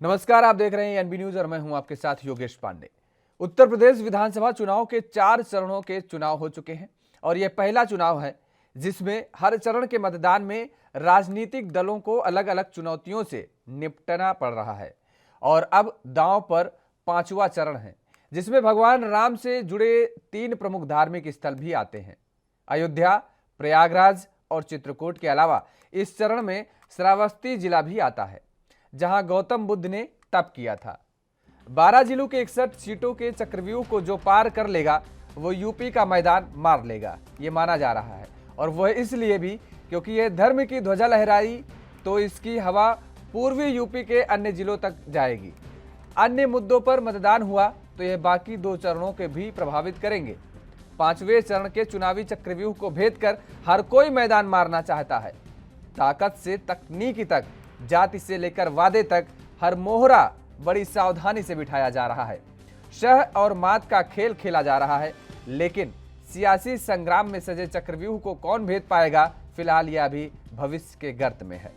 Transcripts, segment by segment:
नमस्कार, आप देख रहे हैं एनबी न्यूज और मैं हूं आपके साथ योगेश पांडे। उत्तर प्रदेश विधानसभा चुनाव के 4 चरणों के चुनाव हो चुके हैं और यह पहला चुनाव है जिसमें हर चरण के मतदान में राजनीतिक दलों को अलग अलग चुनौतियों से निपटना पड़ रहा है। और अब दांव पर 5वां चरण है जिसमें भगवान राम से जुड़े 3 प्रमुख धार्मिक स्थल भी आते हैं। अयोध्या, प्रयागराज और चित्रकूट के अलावा इस चरण में श्रावस्ती जिला भी आता है जहां गौतम बुद्ध ने तप किया था। 12 जिलों के 61 सीटों के चक्रव्यूह को जो पार कर लेगा वो यूपी का मैदान मार लेगा, ये माना जा रहा है। और वह इसलिए भी क्योंकि यह धर्म की ध्वजा लहराई तो इसकी हवा पूर्वी यूपी के अन्य जिलों तक जाएगी। अन्य मुद्दों पर मतदान हुआ तो यह बाकी 2 चरणों के भी प्रभावित करेंगे। 5वें चरण के चुनावी चक्रव्यूह को भेद कर हर कोई मैदान मारना चाहता है। ताकत से तकनीकी तक, जाति से लेकर वादे तक हर मोहरा बड़ी सावधानी से बिठाया जा रहा है। शह और मात का खेल खेला जा रहा है, लेकिन सियासी संग्राम में सजे चक्रव्यूह को कौन भेद पाएगा, फिलहाल यह अभी भविष्य के गर्त में है।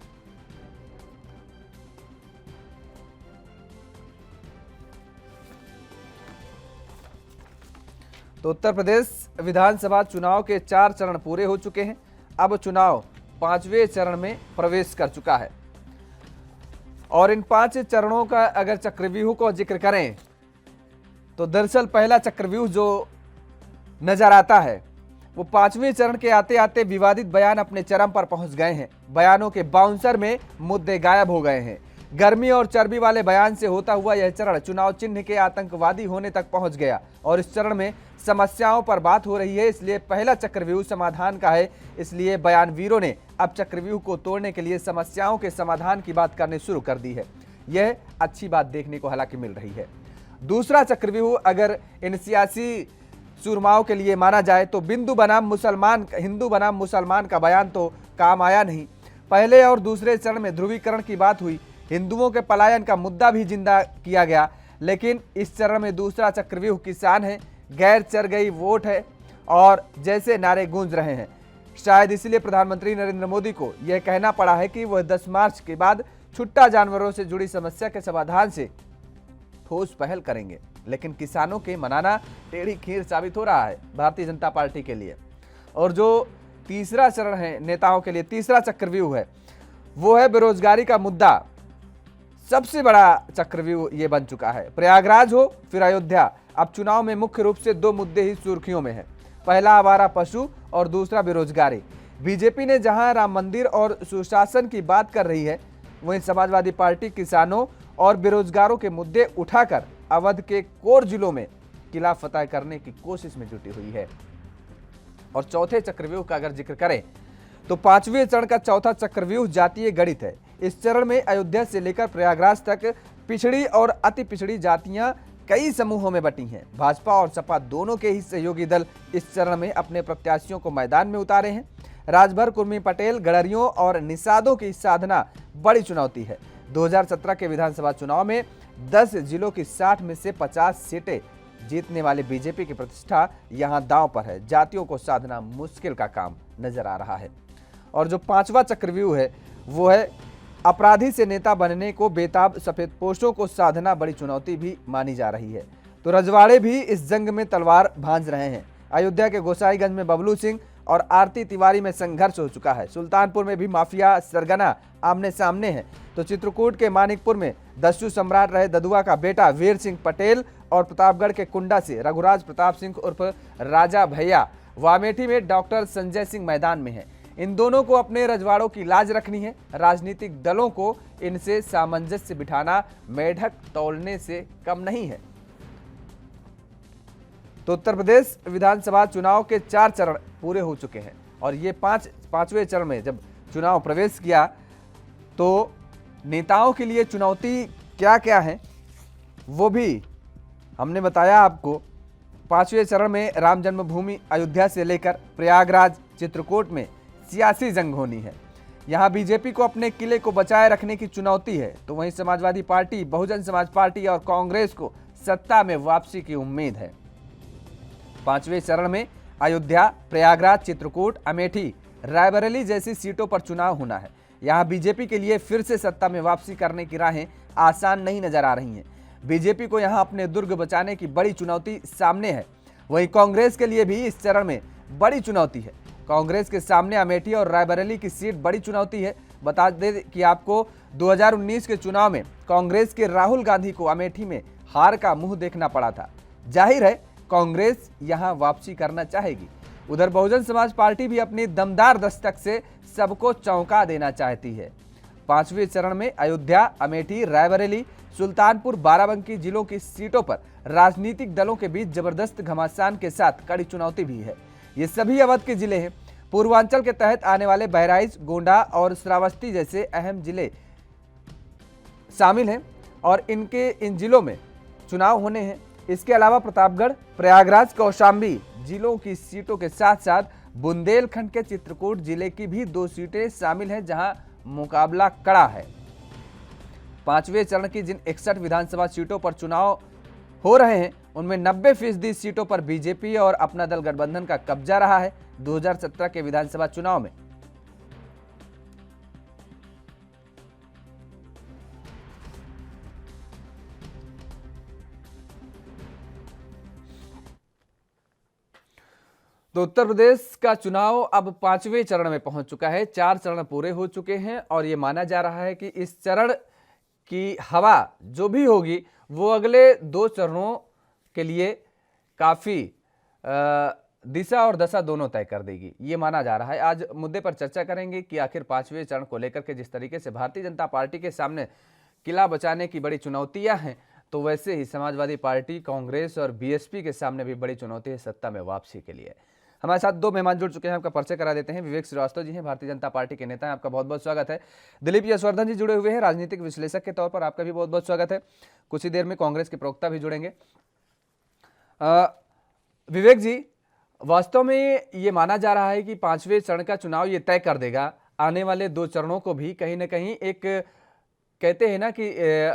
तो उत्तर प्रदेश विधानसभा चुनाव के 4 चरण पूरे हो चुके हैं। अब चुनाव 5वें चरण में प्रवेश कर चुका है और इन 5 चरणों का अगर चक्रव्यूह को जिक्र करें तो दरअसल पहला चक्रव्यूह जो नजर आता है वो 5वें चरण के आते आते विवादित बयान अपने चरम पर पहुंच गए हैं। बयानों के बाउंसर में मुद्दे गायब हो गए हैं। गर्मी और चर्बी वाले बयान से होता हुआ यह चरण चुनाव चिन्ह के आतंकवादी होने तक पहुंच गया और इस चरण में समस्याओं पर बात हो रही है। इसलिए पहला चक्रव्यूह समाधान का है, इसलिए बयानवीरों ने अब चक्रव्यूह को तोड़ने के लिए समस्याओं के समाधान की बात करनी शुरू कर दी है। यह अच्छी बात देखने को हालांकि मिल रही है। दूसरा चक्रव्यूह अगर इन सियासी सुरमाओं के लिए माना जाए तो हिंदू बनाम मुसलमान का बयान तो काम आया नहीं। पहले और दूसरे चरण में ध्रुवीकरण की बात हुई, हिंदुओं के पलायन का मुद्दा भी जिंदा किया गया, लेकिन इस चरण में दूसरा चक्रव्यूह किसान है, गैर चर गई वोट है और जैसे नारे गूंज रहे हैं। शायद इसलिए प्रधानमंत्री नरेंद्र मोदी को यह कहना पड़ा है कि वह 10 मार्च के बाद छुट्टा जानवरों से जुड़ी समस्या के समाधान से ठोस पहल करेंगे। लेकिन किसानों के मनाना टेढ़ी खीर साबित हो रहा है भारतीय जनता पार्टी के लिए। और जो तीसरा चरण है नेताओं के लिए, तीसरा चक्रव्यूह है, वो है बेरोजगारी का मुद्दा। सबसे बड़ा चक्रव्यूह ये बन चुका है। प्रयागराज हो फिर अयोध्या, अब चुनाव में मुख्य रूप से 2 मुद्दे ही सुर्खियों में है। पहला आवारा पशु और दूसरा बेरोजगारी। बीजेपी ने जहां राम मंदिर और सुशासन की बात कर रही है, वहीं समाजवादी पार्टी किसानों और बेरोजगारों के मुद्दे उठाकर अवध के कोर जिलों में किला फतह करने की कोशिश में जुटी हुई है। और चौथे चक्रव्यूह का अगर जिक्र करें तो 5वें चरण का चौथा चक्रव्यूह जातीय गणित है। इस चरण में अयोध्या से लेकर प्रयागराज तक पिछड़ी और अति पिछड़ी जातियां कई समूहों में बटी हैं। भाजपा और सपा दोनों के ही सहयोगी दल इस चरण में अपने प्रत्याशियों को मैदान में उतारे हैं। राजभर, कुर्मी पटेल, गड़रियों और निषादों की साधना बड़ी चुनौती है। 2017 के विधानसभा चुनाव में 10 जिलों की 60 में से 50 सीटें जीतने वाले बीजेपी की प्रतिष्ठा यहां दांव पर है। जातियों को साधना मुश्किल का काम नजर आ रहा है। और जो 5वां चक्रव्यूह है वो है अपराधी से नेता बनने को बेताब सफेदपोशों को साधना बड़ी चुनौती भी मानी जा रही है। तो रजवाड़े भी इस जंग में तलवार भांज रहे हैं। अयोध्या के गोसाईगंज में बबलू सिंह और आरती तिवारी में संघर्ष हो चुका है। सुल्तानपुर में भी माफिया सरगना आमने सामने है। तो चित्रकूट के मानिकपुर में दस्यु सम्राट रहे ददुआ का बेटा वीर सिंह पटेल और प्रतापगढ़ के कुंडा से रघुराज प्रताप सिंह उर्फ राजा भैया, वामेठी में डॉक्टर संजय सिंह मैदान में है। इन दोनों को अपने रजवाड़ों की लाज रखनी है। राजनीतिक दलों को इनसे सामंजस्य बिठाना मेढक तौलने से कम नहीं है। तो उत्तर प्रदेश विधानसभा चुनाव के 4 चरण पूरे हो चुके हैं और ये 5वें चरण में जब चुनाव प्रवेश किया तो नेताओं के लिए चुनौती क्या क्या है वो भी हमने बताया आपको। 5वें चरण में राम जन्मभूमि अयोध्या से लेकर प्रयागराज, चित्रकूट में सियासी जंग होनी है। यहाँ बीजेपी को अपने किले को बचाए रखने की चुनौती है, तो वहीं समाजवादी पार्टी, बहुजन समाज पार्टी और कांग्रेस को सत्ता में वापसी की उम्मीद है। 5वें चरण में अयोध्या, प्रयागराज, चित्रकूट, अमेठी, रायबरेली जैसी सीटों पर चुनाव होना है। यहाँ बीजेपी के लिए फिर से सत्ता में वापसी करने की राहें आसान नहीं नजर आ रही हैं। बीजेपी को यहां अपने दुर्ग बचाने की बड़ी चुनौती सामने है। वहीं कांग्रेस के लिए भी इस चरण में बड़ी चुनौती है। कांग्रेस के सामने अमेठी और रायबरेली की सीट बड़ी चुनौती है। बता दें कि आपको 2019 के चुनाव में कांग्रेस के राहुल गांधी को अमेठी में हार का मुंह देखना पड़ा था। जाहिर है कांग्रेस यहां वापसी करना चाहेगी। उधर बहुजन समाज पार्टी भी अपनी दमदार दस्तक से सबको चौंका देना चाहती है। 5वें चरण में अयोध्या, अमेठी, रायबरेली, सुल्तानपुर, बाराबंकी जिलों की सीटों पर राजनीतिक दलों के बीच जबरदस्त घमासान के साथ कड़ी चुनौती भी है। ये सभी अवध के जिले हैं। पूर्वांचल के तहत आने वाले बहराइच, गोंडा और श्रावस्ती जैसे अहम जिले शामिल हैं और इन जिलों में चुनाव होने हैं। इसके अलावा प्रतापगढ़, प्रयागराज, कौशाम्बी जिलों की सीटों के साथ साथ बुंदेलखंड के चित्रकूट जिले की भी 2 सीटें शामिल हैं, जहां मुकाबला कड़ा है। 5वें चरण की जिन 61 विधानसभा सीटों पर चुनाव हो रहे हैं, उनमें 90% सीटों पर बीजेपी और अपना दल गठबंधन का कब्जा रहा है। 2017 के विधानसभा चुनाव में तो उत्तर प्रदेश का चुनाव अब 5वें चरण में पहुंच चुका है। 4 चरण पूरे हो चुके हैं और ये माना जा रहा है कि इस चरण की हवा जो भी होगी वो अगले 2 चरणों के लिए काफ़ी दिशा और दशा दोनों तय कर देगी, ये माना जा रहा है। आज मुद्दे पर चर्चा करेंगे कि आखिर 5वें चरण को लेकर के जिस तरीके से भारतीय जनता पार्टी के सामने किला बचाने की बड़ी चुनौतियां हैं, तो वैसे ही समाजवादी पार्टी, कांग्रेस और बीएसपी के सामने भी बड़ी चुनौती है सत्ता में वापसी के लिए। हमारे साथ 2 मेहमान जुड़ चुके हैं, आपका परिचय करा देते हैं। विवेक श्रीवास्तव जी हैं, भारतीय जनता पार्टी के नेता हैं, आपका बहुत बहुत स्वागत है। दिलीप यशवर्धन जी जुड़े हुए हैं, राजनीतिक विश्लेषक के तौर पर, आपका भी बहुत बहुत स्वागत है। कुछ ही देर में कांग्रेस के प्रवक्ता भी जुड़ेंगे। विवेक जी, वास्तव में ये माना जा रहा है कि 5वें चरण का चुनाव ये तय कर देगा आने वाले 2 चरणों को भी कहीं ना कहीं। एक कहते हैं ना कि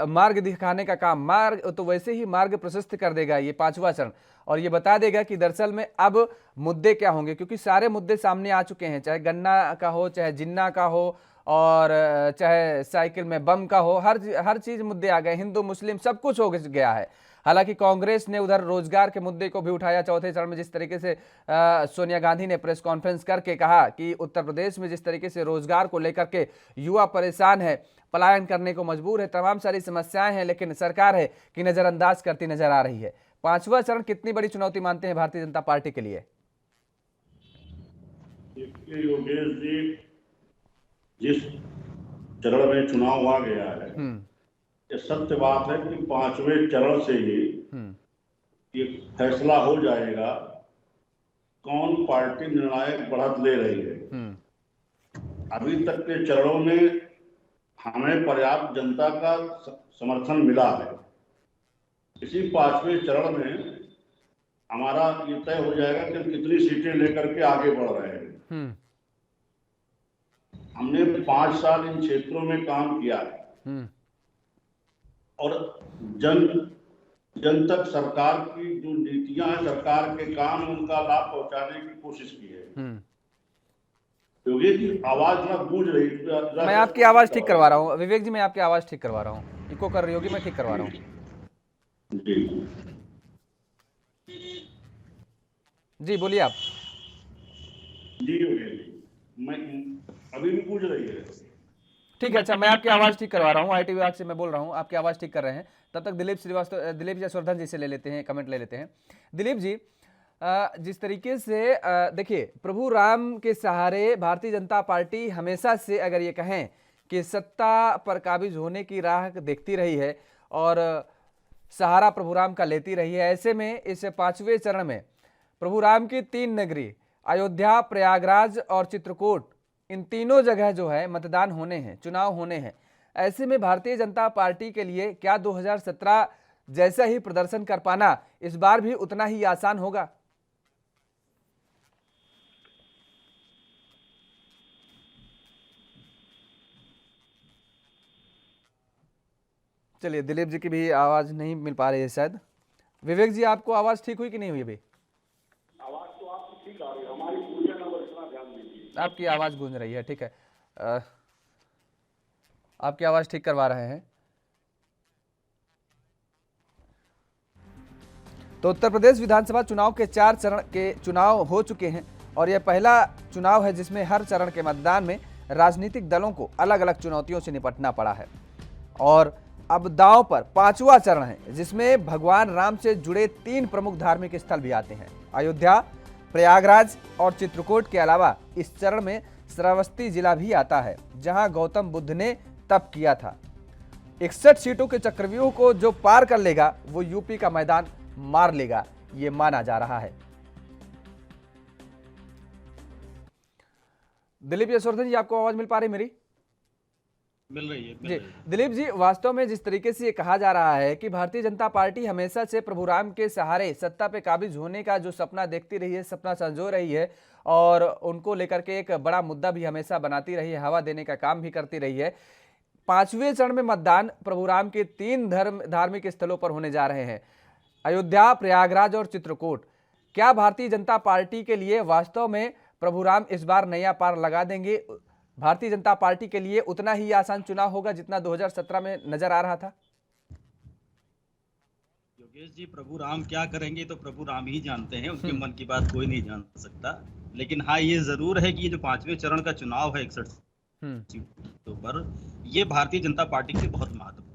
मार्ग दिखाने का काम, मार्ग तो वैसे ही मार्ग प्रशस्त कर देगा ये 5वां चरण, और ये बता देगा कि दरअसल में अब मुद्दे क्या होंगे, क्योंकि सारे मुद्दे सामने आ चुके हैं, चाहे गन्ना का हो, चाहे जिन्ना का हो, और चाहे साइकिल में बम का हो, हर चीज मुद्दे आ गए। हिंदू मुस्लिम सब कुछ हो गया है। हालांकि कांग्रेस ने उधर रोजगार के मुद्दे को भी उठाया चौथे चरण में। जिस तरीके से सोनिया गांधी ने प्रेस कॉन्फ्रेंस करके कहा कि उत्तर प्रदेश में जिस तरीके से रोजगार को लेकर के युवा परेशान है, पलायन करने को मजबूर है, तमाम सारी समस्याएं हैं, लेकिन सरकार है कि नजरअंदाज करती नजर आ रही है। 5वां चरण कितनी बड़ी चुनौती मानते हैं भारतीय जनता पार्टी के लिए? योगेश जी, जिस चरण में चुनाव आ गया है, ये सत्य बात है कि 5वें चरण से ही ये फैसला हो जाएगा कौन पार्टी निर्णायक बढ़त ले रही है। अभी तक के चरणों में हमें पर्याप्त जनता का समर्थन मिला है। इसी 5वें चरण में हमारा ये तय हो जाएगा कि हम कितनी सीटें लेकर के आगे बढ़ रहे हैं। हमने 5 साल इन क्षेत्रों में काम किया है और जन तक सरकार की जो नीतियां हैं, सरकार के काम, उनका लाभ पहुंचाने की कोशिश की है। योगी जी, आवाज ना गूंज रही। मैं आपकी आवाज ठीक करवा रहा हूँ विवेक जी, मैं आपकी आवाज ठीक करवा रहा हूँ। इको कर रही होगी, मैं ठीक करवा रहा हूँ जी। बोलिए आप। जी योगी जी, मैं अभी भी गूंज रही है। ठीक है, अच्छा, मैं आपकी आवाज ठीक करवा रहा हूँ। आईटी विभाग से मैं बोल रहा हूँ, आपकी आवाज ठीक कर रहे हैं। तब तक दिलीप यशवर्धन जी से ले लेते हैं, कमेंट ले लेते हैं। दिलीप जी, जिस तरीके से देखिए, प्रभु राम के सहारे भारतीय जनता पार्टी हमेशा से अगर ये कहें कि सत्ता पर काबिज होने की राह देखती रही है और सहारा प्रभु राम का लेती रही है, ऐसे में इस 5वें चरण में प्रभु राम की 3 नगरी अयोध्या, प्रयागराज और चित्रकूट, इन तीनों जगह जो है मतदान होने हैं, चुनाव होने हैं। ऐसे में भारतीय जनता पार्टी के लिए क्या 2017 जैसा ही प्रदर्शन कर पाना इस बार भी उतना ही आसान होगा? चलिए, दिलीप जी की भी आवाज नहीं मिल पा रही है शायद। विवेक जी, आपको आवाज ठीक हुई कि नहीं हुई? अभी आवाज तो आपकी ठीक आ रही है, हमारी गूंजे ना, इतना ध्यान दीजिए। आपकी आवाज गूंज रही है, ठीक है, आपकी आवाज ठीक करवा रहे हैं। तो उत्तर प्रदेश विधानसभा चुनाव के 4 चरण के चुनाव हो चुके हैं और यह पहला चुनाव है जिसमें हर चरण के मतदान में राजनीतिक दलों को अलग अलग चुनौतियों से निपटना पड़ा है। और अब दांव पर 5वां चरण है जिसमें भगवान राम से जुड़े 3 प्रमुख धार्मिक स्थल भी आते हैं। अयोध्या, प्रयागराज और चित्रकूट के अलावा इस चरण में श्रावस्ती जिला भी आता है जहां गौतम बुद्ध ने तप किया था। 61 सीटों के चक्रव्यूह को जो पार कर लेगा वो यूपी का मैदान मार लेगा, ये माना जा रहा है। दिलीप यशवर्धन जी, आपको आवाज मिल पा रही मेरी? मिल रही है जी दिलीप जी, वास्तव में जिस तरीके से ये कहा जा रहा है कि भारतीय जनता पार्टी हमेशा से प्रभु राम के सहारे सत्ता पे काबिज होने का जो सपना देखती रही है, सपना संजो रही है और उनको लेकर के एक बड़ा मुद्दा भी हमेशा बनाती रही है, हवा देने का काम भी करती रही है। 5वें चरण में मतदान प्रभु राम के 3 धार्मिक स्थलों पर होने जा रहे हैं, अयोध्या, प्रयागराज और चित्रकूट। क्या भारतीय जनता पार्टी के लिए वास्तव में प्रभु राम इस बार नया पार लगा देंगे? भारतीय जनता पार्टी के लिए उतना ही आसान चुनाव होगा जितना 2017 में नजर आ रहा था? योगेश जी, प्रभु राम क्या करेंगे तो प्रभु राम ही जानते हैं, उनके मन की बात कोई नहीं जान सकता। लेकिन हाँ, ये जरूर है कि ये जो 5वें चरण का चुनाव है 61 सीटों पर, ये भारतीय जनता पार्टी के लिए बहुत महत्वपूर्ण है।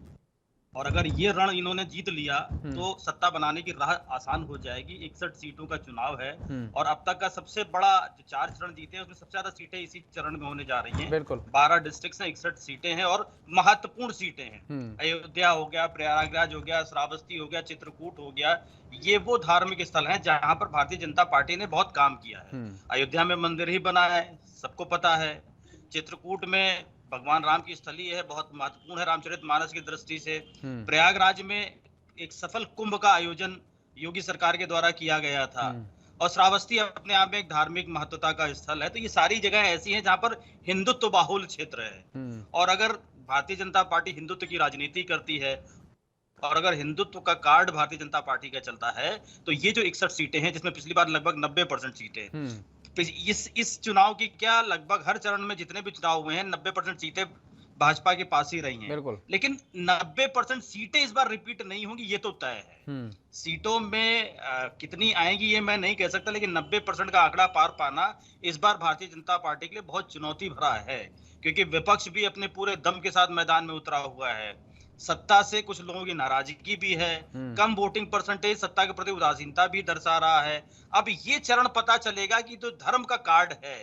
और अगर ये रण इन्होंने जीत लिया तो सत्ता बनाने की राह आसान हो जाएगी। 61 सीटों का चुनाव है और अब तक का सबसे बड़ा जो 4 चरण जीते हैं उसमें सबसे ज्यादा सीटें इसी चरण में होने जा रही हैं। बिल्कुल 12 डिस्ट्रिक्ट हैं, 61 सीटें हैं और महत्वपूर्ण सीटें हैं। अयोध्या हो गया, प्रयागराज हो गया, श्रावस्ती हो गया, चित्रकूट हो गया, ये वो धार्मिक स्थल हैं जहां पर भारतीय जनता पार्टी ने बहुत काम किया है। अयोध्या में मंदिर ही बना है, सबको पता है। चित्रकूट में भगवान राम की स्थली है, बहुत महत्वपूर्ण है रामचरितमानस की दृष्टि से। प्रयागराज में एक सफल कुंभ का आयोजन योगी सरकार के द्वारा किया गया था और श्रावस्ती अपने आप में एक धार्मिक महत्वता का स्थल है। तो ये सारी जगह ऐसी हैं जहां पर हिंदुत्व बाहुल क्षेत्र है। और अगर भारतीय जनता पार्टी हिंदुत्व की राजनीति करती है और अगर हिंदुत्व का कार्ड भारतीय जनता पार्टी का चलता है तो ये जो 61 सीटें हैं, जिसमें पिछली बार लगभग 90% सीटें, इस चुनाव की क्या लगभग हर चरण में जितने भी चुनाव हुए हैं 90% सीटें भाजपा के पास ही रही हैं। लेकिन 90% सीटें इस बार रिपीट नहीं होंगी, ये तो तय है। सीटों में कितनी आएंगी ये मैं नहीं कह सकता, लेकिन 90% का आंकड़ा पार पाना इस बार भारतीय जनता पार्टी के लिए बहुत चुनौती भरा है, क्योंकि विपक्ष भी अपने पूरे दम के साथ मैदान में उतरा हुआ है। सत्ता से कुछ लोगों की नाराजगी भी है, कम वोटिंग परसेंटेज सत्ता के प्रति उदासीनता भी दर्शा रहा है। अब ये चरण पता चलेगा कि जो धर्म का कार्ड है,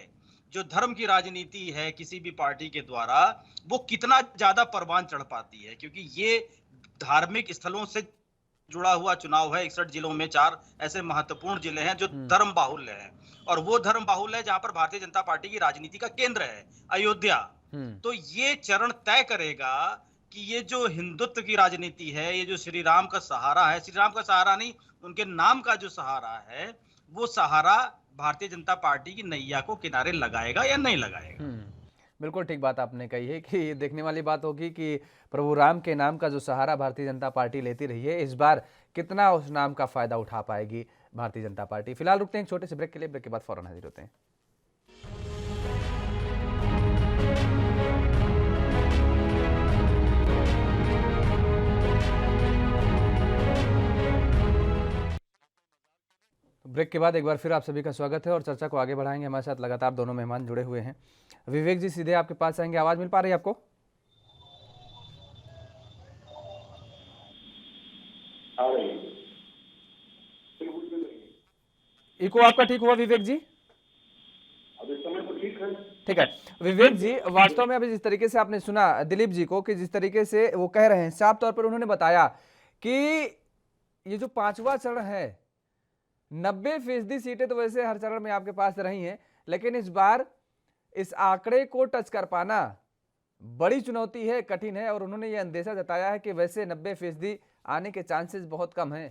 जो धर्म की राजनीति है किसी भी पार्टी के द्वारा, वो कितना ज्यादा परवान चढ़ पाती है। क्योंकि ये धार्मिक स्थलों से जुड़ा हुआ चुनाव है। 61 जिलों में 4 ऐसे महत्वपूर्ण जिले हैं जो धर्म बाहुल्य हैं और वो धर्म बाहुल्य है जहां पर भारतीय जनता पार्टी की राजनीति का केंद्र है, अयोध्या। तो ये चरण तय करेगा कि ये जो हिंदुत्व की राजनीति है, ये जो श्री राम का सहारा है, श्री राम का सहारा नहीं, उनके नाम का जो सहारा है, वो सहारा भारतीय जनता पार्टी की नैया को किनारे लगाएगा या नहीं लगाएगा। बिल्कुल ठीक बात आपने कही है कि देखने वाली बात होगी कि प्रभु राम के नाम का जो सहारा भारतीय जनता पार्टी लेती रही है, इस बार कितना उस नाम का फायदा उठा पाएगी भारतीय जनता पार्टी। फिलहाल रुकते हैं एक छोटे से ब्रेक के लिए, ब्रेक के बाद फौरन हाजिर होते हैं। ब्रेक के बाद एक बार फिर आप सभी का स्वागत है और चर्चा को आगे बढ़ाएंगे। हमारे साथ लगातार दोनों मेहमान जुड़े हुए हैं। विवेक जी, सीधे आपके पास आएंगे। आवाज मिल पा रही है आपको? इको आपका ठीक हुआ विवेक जी? अभी समय तो ठीक है। ठीक है विवेक जी, वास्तव में अभी जिस तरीके से आपने सुना दिलीप जी को कि जिस तरीके से वो कह रहे हैं, साफ तौर पर उन्होंने बताया कि ये जो 5वां चरण है, 90% सीटें तो वैसे हर चरण में आपके पास रही हैं, लेकिन इस बार इस आंकड़े को टच कर पाना बड़ी चुनौती है, कठिन है। और उन्होंने ये अंदेशा जताया है कि वैसे 90% आने के चांसेस बहुत कम हैं।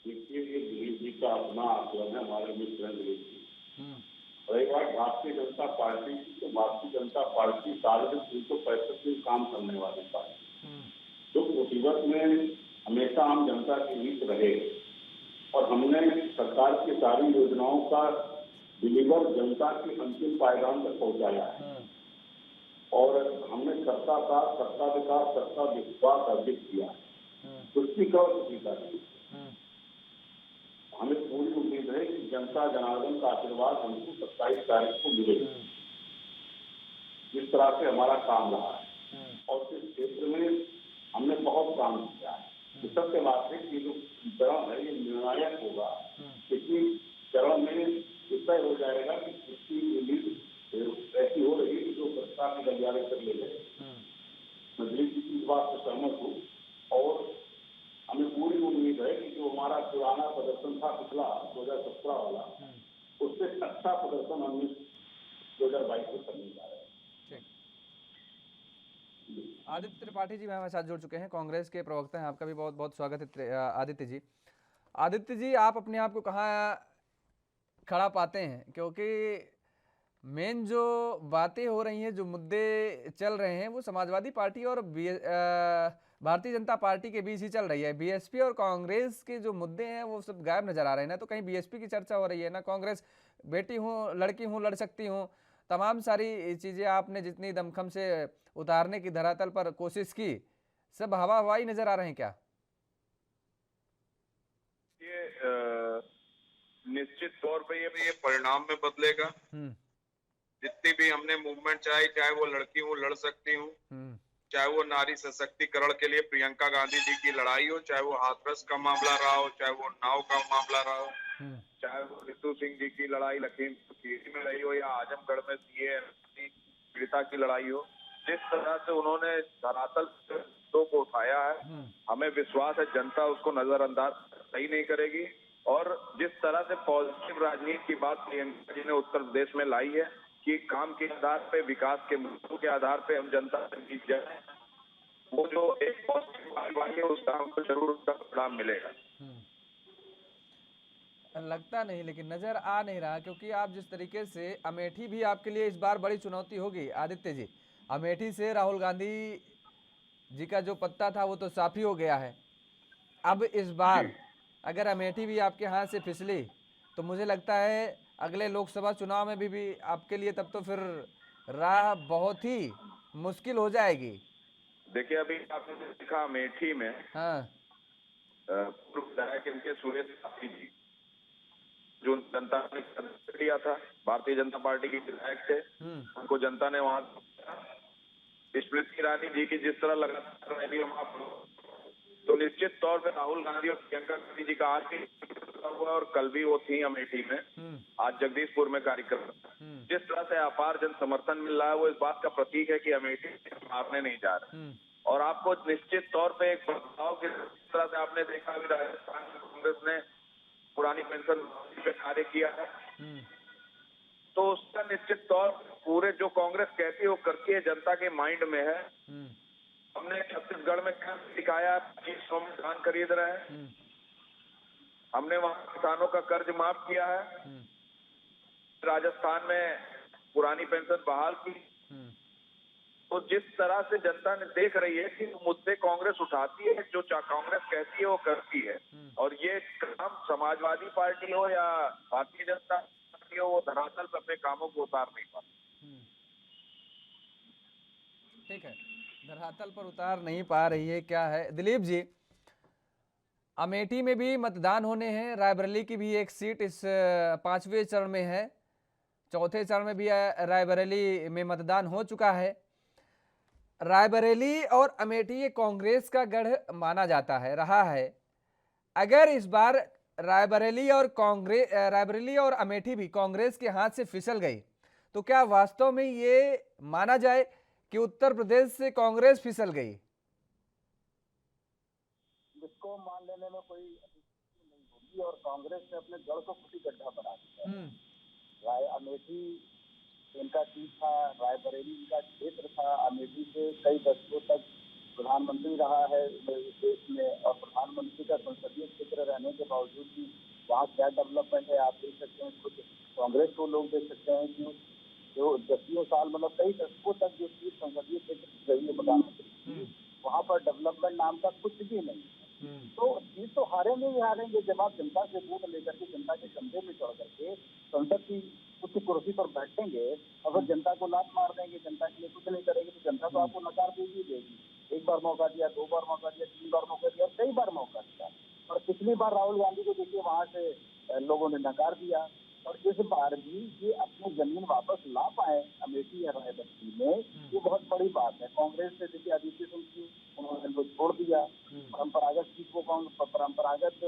देखिए, ये दिलीप जी का अपना आकलन है, हमारे मित्र हैं दिलीप जी। रही बात भारतीय जनता पार्टी की, तो भारतीय जनता पार्टी साल में 365 दिन काम करने वाली पार्टी, जो मुसीबत में हमेशा आम जनता के हित रहे और हमने सरकार की सारी योजनाओं का डिलीवर जनता के अंतिम पायदान तक पहुंचाया है और हमने सत्ता का, सत्ता विकास, सत्ता विश्वास अर्जित किया है। तुष्टिकरण से जीता है। हमें पूरी उम्मीद है कि जनता जनार्दन का आशीर्वाद हमको 27 तारीख को मिलेगा। जिस तरह से हमारा काम रहा है और इस क्षेत्र में हमने बहुत काम किया है। सबसे बात है कि जो चरण है ये निर्णायक होगा, क्योंकि चरण में तय हो जाएगा कि किसकी उम्मीद ऐसी हो रही है जो सरकार की गलियारे कर ले गए। मैं दिलीप जी की इस बात से सहमत हूँ और हमें पूरी उम्मीद है कि जो हमारा पुराना प्रदर्शन था पिछला 2017 वाला, उससे अच्छा प्रदर्शन हम 2022 में करने जा रहे हैं। आदित्य त्रिपाठी जी हमारे साथ जुड़ चुके हैं, कांग्रेस के प्रवक्ता हैं। आपका भी बहुत बहुत स्वागत है आदित्य जी। आदित्य जी, आप अपने आप को कहाँ खड़ा पाते हैं, क्योंकि मेन जो बातें हो रही हैं, जो मुद्दे चल रहे हैं, वो समाजवादी पार्टी और भारतीय जनता पार्टी के बीच ही चल रही है। बीएसपी और कांग्रेस के जो मुद्दे हैं वो सब गायब नजर आ रहे हैं। ना तो कहीं बीएसपी की चर्चा हो रही है, ना कांग्रेस बेटी हूँ, लड़की हूँ, लड़ सकती हूँ, तमाम सारी चीजें आपने जितनी दमखम से उतारने की धरातल पर कोशिश की, सब हवा हवाई नजर आ रहे हैं क्या? ये निश्चित तौर पे ये परिणाम में बदलेगा। जितनी भी हमने मूवमेंट चलाई, चाहे वो लड़की हूँ लड़ सकती हूँ, चाहे वो नारी सशक्तिकरण के लिए प्रियंका गांधी जी की लड़ाई हो, चाहे वो हाथरस का मामला रहा हो, चाहे वो नाव का मामला रहा हो, चाहे वो रितु सिंह जी की लड़ाई लखीमपुर खीरी में रही हो, या आजमगढ़ में सीए पीड़िता की लड़ाई हो, जिस तरह से उन्होंने धरातल को उठाया है, हमें विश्वास है जनता उसको नजरअंदाज सही नहीं करेगी। और जिस तरह से पॉजिटिव राजनीति की बात प्रियंका जी ने उत्तर प्रदेश में लाई है कि काम के आधार पे, विकास के मुद्दों के आधार पे हम जनता से जीत जाए, वो जो एक पॉजिटिव है उसका हमको जरूर उसका परिणाम मिलेगा। लगता नहीं, लेकिन नजर आ नहीं रहा, क्योंकि आप जिस तरीके से, अमेठी भी आपके लिए इस बार बड़ी चुनौती होगी आदित्य जी। अमेठी से राहुल गांधी जी का जो पत्ता था वो तो साफ ही हो गया है। अब इस बार अगर अमेठी भी आपके हाथ से फिसली तो मुझे लगता है अगले लोकसभा चुनाव में भी आपके लिए तब तो फिर राह बहुत ही मुश्किल हो जाएगी। देखिए, अभी आपने देखा अमेठी में पूर्व विधायक इनके सुरेश साथी जी, जो जनता ने लिया था, भारतीय जनता पार्टी के विधायक थे, उनको जनता ने वहां स्मृति ईरानी जी की जिस तरह लगातार रैली तो निश्चित तौर पे राहुल गांधी और प्रियंका गांधी जी का आज भी हुआ और कल भी वो थी अमेठी में, आज जगदीशपुर में कार्यक्रम। जिस तरह से अपार जन समर्थन मिल रहा है वो इस बात का प्रतीक है कि अमेठी मारने नहीं जा रहे। और आपको निश्चित तौर पे एक बदलाव की तरह से आपने देखा भी राजस्थान में कांग्रेस ने पुरानी पेंशन पे कार्य किया है, तो उसका निश्चित तौर पूरे जो कांग्रेस कहती है वो करती है, जनता के माइंड में है। हमने छत्तीसगढ़ में क्या दिखाया, 2500 में धान खरीद रहे हैं, हमने वहां किसानों का कर्ज माफ किया है, राजस्थान में पुरानी पेंशन बहाल की। तो जिस तरह से जनता ने देख रही है कि मुद्दे कांग्रेस उठाती है, जो कांग्रेस कहती है वो करती है, और ये काम समाजवादी पार्टी हो या भारतीय जनता पार्टी हो, वो धरातल पर अपने कामों को उतार नहीं पाती। ठीक है, धरातल पर उतार नहीं पा रही है। क्या है दिलीप जी, अमेठी में भी मतदान होने हैं, रायबरेली की भी एक सीट इस 5वें चरण में है, चौथे चरण में भी रायबरेली में मतदान हो चुका है। रायबरेली और अमेठी ये कांग्रेस का गढ़ माना जाता है, रहा है। अगर इस बार रायबरेली और अमेठी भी कांग्रेस के हाथ से फिसल गई तो क्या वास्तव में ये माना जाए कि उत्तर प्रदेश से कांग्रेस फिसल गई? इसको मान लेने में कोई नहीं होगी, और कांग्रेस ने अपने गढ़ को खुद ही गड्ढा बना दिया है। अमेठी इनका सीट था, रायबरेली इनका क्षेत्र था, अमेठी से कई दशकों तक प्रधानमंत्री रहा है देश में, और प्रधानमंत्री का संसदीय क्षेत्र रहने के बावजूद भी वहाँ क्या डेवलपमेंट है आप देख सकते हैं। खुद कांग्रेस को लोग देख सकते हैं कि जो 10 साल मतलब कई दशकों तक जो सीट संसदीय क्षेत्र रही है प्रधानमंत्री, वहाँ पर डेवलपमेंट नाम का कुछ भी नहीं। तो सीट तो हारेंगे ही हारेंगे जब आप जनता से वोट लेकर के जनता के कंधे में चढ़ करके संसद की उच्च कुर्सी पर बैठेंगे, अगर जनता को लात मार देंगे, जनता के लिए कुछ नहीं करेंगे, तो जनता तो आपको नकार देगी देगी। एक बार मौका दिया, 2 बार मौका दिया, 3 बार मौका दिया, कई बार मौका दिया। और पिछली बार राहुल गांधी को देखिए वहां से लोगों ने नकार दिया। और इस बार भी ये अपनी जमीन वापस ला पाए अमेठी या रायबरेली में, ये बहुत बड़ी बात है। कांग्रेस से देखिए आदित्य सिंह की उन्होंने इनको छोड़ दिया, परंपरागत सीट को परंपरागत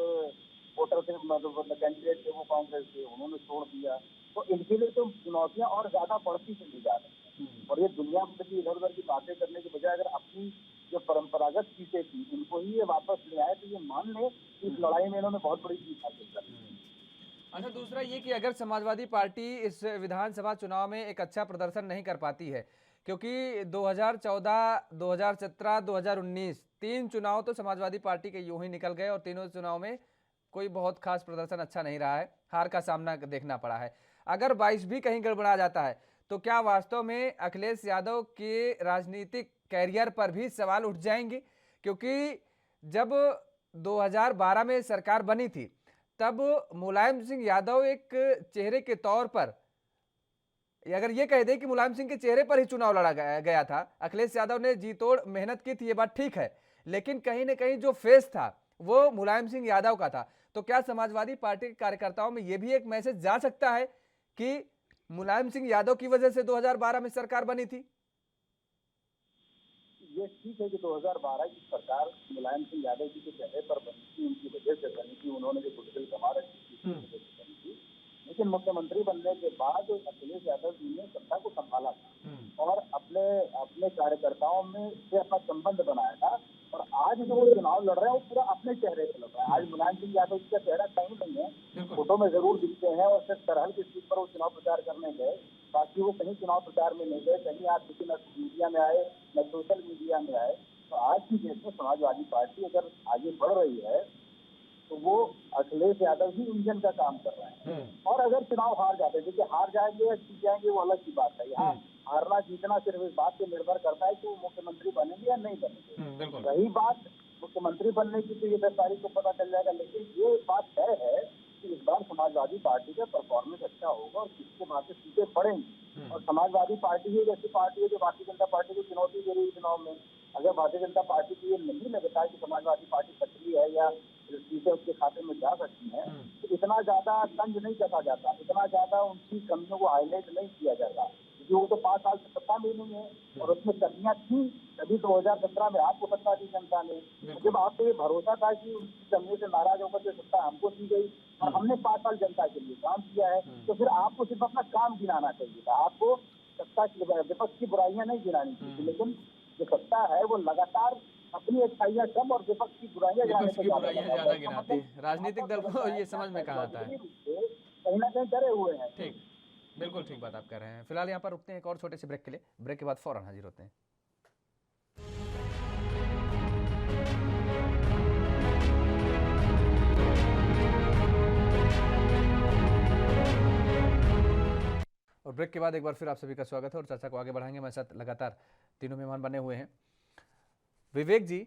वोटर थे, मतलब कैंडिडेट थे वो कांग्रेस के, उन्होंने छोड़ दिया। तो इनके लिए तो चुनौतियां और ज्यादा बढ़ती चली जा रही हैं। और ये दुनिया भर की इधर उधर की बातें करने के बजाय अगर अपनी जो परंपरागत सीटें थी उनको ही ये वापस ले आए तो ये मान ले कि इस लड़ाई में इन्होंने बहुत बड़ी जीत हासिल कर ली। अच्छा, दूसरा ये कि अगर समाजवादी पार्टी इस विधानसभा चुनाव में एक अच्छा प्रदर्शन नहीं कर पाती है, क्योंकि 2014, 2017, 2019 तीन चुनाव तो समाजवादी पार्टी के यूं ही निकल गए और तीनों चुनाव में कोई बहुत खास प्रदर्शन अच्छा नहीं रहा है, हार का सामना देखना पड़ा है। अगर 22 भी कहीं गड़बड़ा जाता है तो क्या वास्तव में अखिलेश यादव के राजनीतिक कैरियर पर भी सवाल उठ जाएंगे? क्योंकि जब 2012 में सरकार बनी थी तब मुलायम सिंह यादव एक चेहरे के तौर पर, अगर ये कह दे कि मुलायम सिंह के चेहरे पर ही चुनाव लड़ा गया था, अखिलेश यादव ने जी तोड़ मेहनत की थी, ये बात ठीक है, लेकिन कहीं ना कहीं जो फेस था वो मुलायम सिंह यादव का था। तो क्या समाजवादी पार्टी के कार्यकर्ताओं में ये भी एक मैसेज जा सकता है कि मुलायम सिंह यादव की वजह से 2012 में सरकार बनी थी? ये ठीक है कि 2012 की सरकार मुलायम सिंह यादव जी के चेहरे पर बनी थी, उनकी वजह से बनी थी, उन्होंने जो गुटबिल कमा रखी थी उसकी वजह से बनी थी। लेकिन मुख्यमंत्री बनने के बाद अखिलेश यादव जी ने सत्ता को संभाला था और अपने अपने कार्यकर्ताओं में से अपना संबंध बनाया था। और आज जो वो चुनाव लड़ रहे हैं वो पूरा अपने चेहरे से लड़ रहे हैं। आज मुलायम सिंह यादव जी का चेहरा कहीं नहीं है, फोटो में जरूर दिखते हैं और सिर्फ तरहल की सीट पर वो चुनाव प्रचार करने गए, बाकी वो कहीं चुनाव प्रचार में नहीं गए, कहीं आप किसी न मीडिया में आए न सोशल मीडिया में आए। तो आज की डेट में समाजवादी पार्टी अगर आगे बढ़ रही है तो वो अखिलेश यादव ही इंजन का काम कर रहे हैं। और अगर चुनाव हार जाते, देखिए हार जाएंगे या जीत जाएंगे वो अलग की बात है। यहाँ हारना जीतना सिर्फ इस बात पे निर्भर करता है कि वो मुख्यमंत्री बनेंगे या नहीं बनेंगे। रही बात मुख्यमंत्री बनने की तो ये 10 तारीख को पता चल जाएगा, लेकिन ये बात तय है कि इस बार समाजवादी पार्टी का परफॉर्मेंस अच्छा होगा और किसके बाद से सीटें बढ़ेंगी। और समाजवादी पार्टी ही एक ऐसी पार्टी है जो भारतीय जनता पार्टी को चुनौती दे रही है चुनाव में। अगर भारतीय जनता पार्टी को ये नहीं लगता है कि समाजवादी पार्टी सक्रिय है या सीटें उसके खाते में जा सकती हैं, तो इतना ज्यादा तंज नहीं कसा जाता, इतना ज्यादा उनकी कमियों को हाईलाइट नहीं किया जाता, क्योंकि वो तो 5 साल से सत्ता में नहीं है और उसमें कमियां थी तभी 2017 में आपको सत्ता दी जनता ने। जब आपको ये भरोसा था कि उनकी कमियों से नाराज होकर के सत्ता हमको दी गई और हमने 5 साल जनता के लिए काम किया है, तो फिर आपको सिर्फ अपना काम गिनाना चाहिए था। आपको सत्ता की विपक्ष की बुराइयां नहीं गिनानी चाहिए, लेकिन जो सत्ता है वो लगातार अपनी अच्छाइयां कम और विपक्ष की बुराइयां ज्यादा गिनाती है। राजनीतिक दल को ये समझ में कहाँ आता है, कहीं ना कहीं डरे हुए हैं। ठीक, बिल्कुल ठीक बात आप कह रहे हैं। फिलहाल यहाँ पर रुकते हैं एक और छोटे से ब्रेक के लिए, ब्रेक के बाद फौरन हाजिर होते हैं। और ब्रेक के बाद एक बार फिर आप सभी का स्वागत है और चर्चा को आगे बढ़ाएंगे। हमारे साथ लगातार तीनों मेहमान बने हुए हैं। विवेक जी,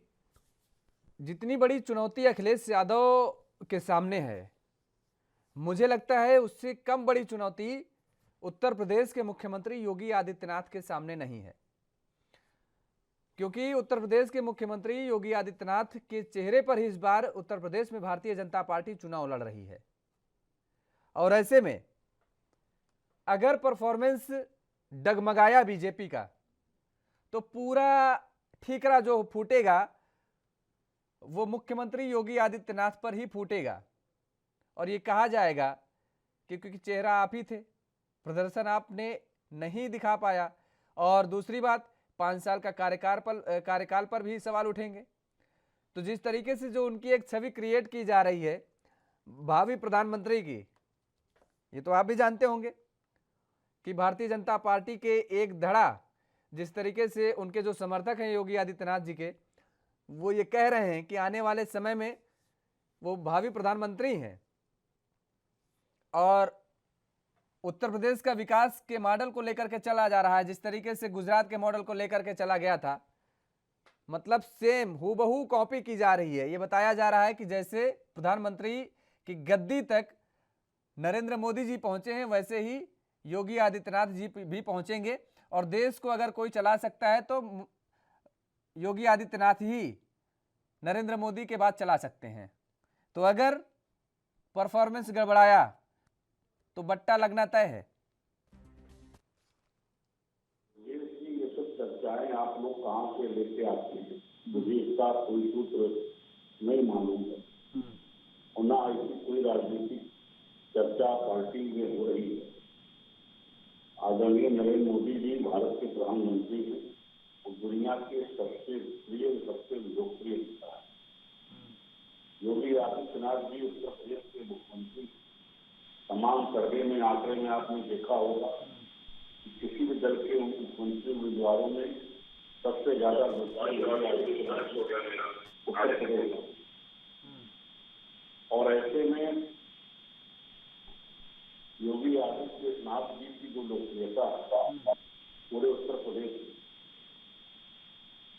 जितनी बड़ी चुनौती अखिलेश यादव के सामने है, मुझे लगता है उससे कम बड़ी चुनौती उत्तर प्रदेश के मुख्यमंत्री योगी आदित्यनाथ के सामने नहीं है, क्योंकि उत्तर प्रदेश के मुख्यमंत्री योगी आदित्यनाथ के चेहरे पर ही इस बार उत्तर प्रदेश में भारतीय जनता पार्टी चुनाव लड़ रही है। और ऐसे में अगर परफॉर्मेंस डगमगाया बीजेपी का तो पूरा ठीकरा जो फूटेगा वो मुख्यमंत्री योगी आदित्यनाथ पर ही फूटेगा और ये कहा जाएगा कि क्योंकि चेहरा आप ही थे, प्रदर्शन आपने नहीं दिखा पाया, और दूसरी बात 5 साल का कार्यकाल पर भी सवाल उठेंगे। तो जिस तरीके से जो उनकी एक छवि क्रिएट की जा रही है भावी प्रधानमंत्री की, ये तो आप भी जानते होंगे कि भारतीय जनता पार्टी के एक धड़ा जिस तरीके से उनके जो समर्थक हैं योगी आदित्यनाथ जी के, वो ये कह रहे हैं कि आने वाले समय में वो भावी प्रधानमंत्री हैं और उत्तर प्रदेश का विकास के मॉडल को लेकर के चला जा रहा है। जिस तरीके से गुजरात के मॉडल को लेकर के चला गया था, मतलब सेम हूबहू कॉपी की जा रही है। ये बताया जा रहा है कि जैसे प्रधानमंत्री की गद्दी तक नरेंद्र मोदी जी पहुंचे हैं, वैसे ही योगी आदित्यनाथ जी भी पहुंचेंगे और देश को अगर कोई चला सकता है तो योगी आदित्यनाथ ही नरेंद्र मोदी के बाद चला सकते हैं। तो अगर परफॉर्मेंस गड़बड़ाया तो बट्टा लगना तय है। ये सब चर्चाएं आप लोग कहाँ से लेके आते हैं, मुझे इसका कोई सूत्र नहीं मालूम है और ना ऐसी कोई राजनीतिक चर्चा पार्टी में हो रही है। आदरणीय नरेंद्र मोदी जी भारत के प्रधानमंत्री हैं और दुनिया के सबसे प्रिय, सबसे लोकप्रिय नेता है। योगी आदित्यनाथ जी उत्तर प्रदेश के मुख्यमंत्री, तमाम सर्वे में आंकड़े में आपने देखा होगा कि किसी भी दल के मुख्यमंत्री उम्मीदवारों में सबसे ज्यादा उत्तर प्रदेश, और ऐसे में योगी आदित्यनाथ जी की जो लोकप्रियता पूरे उत्तर प्रदेश में,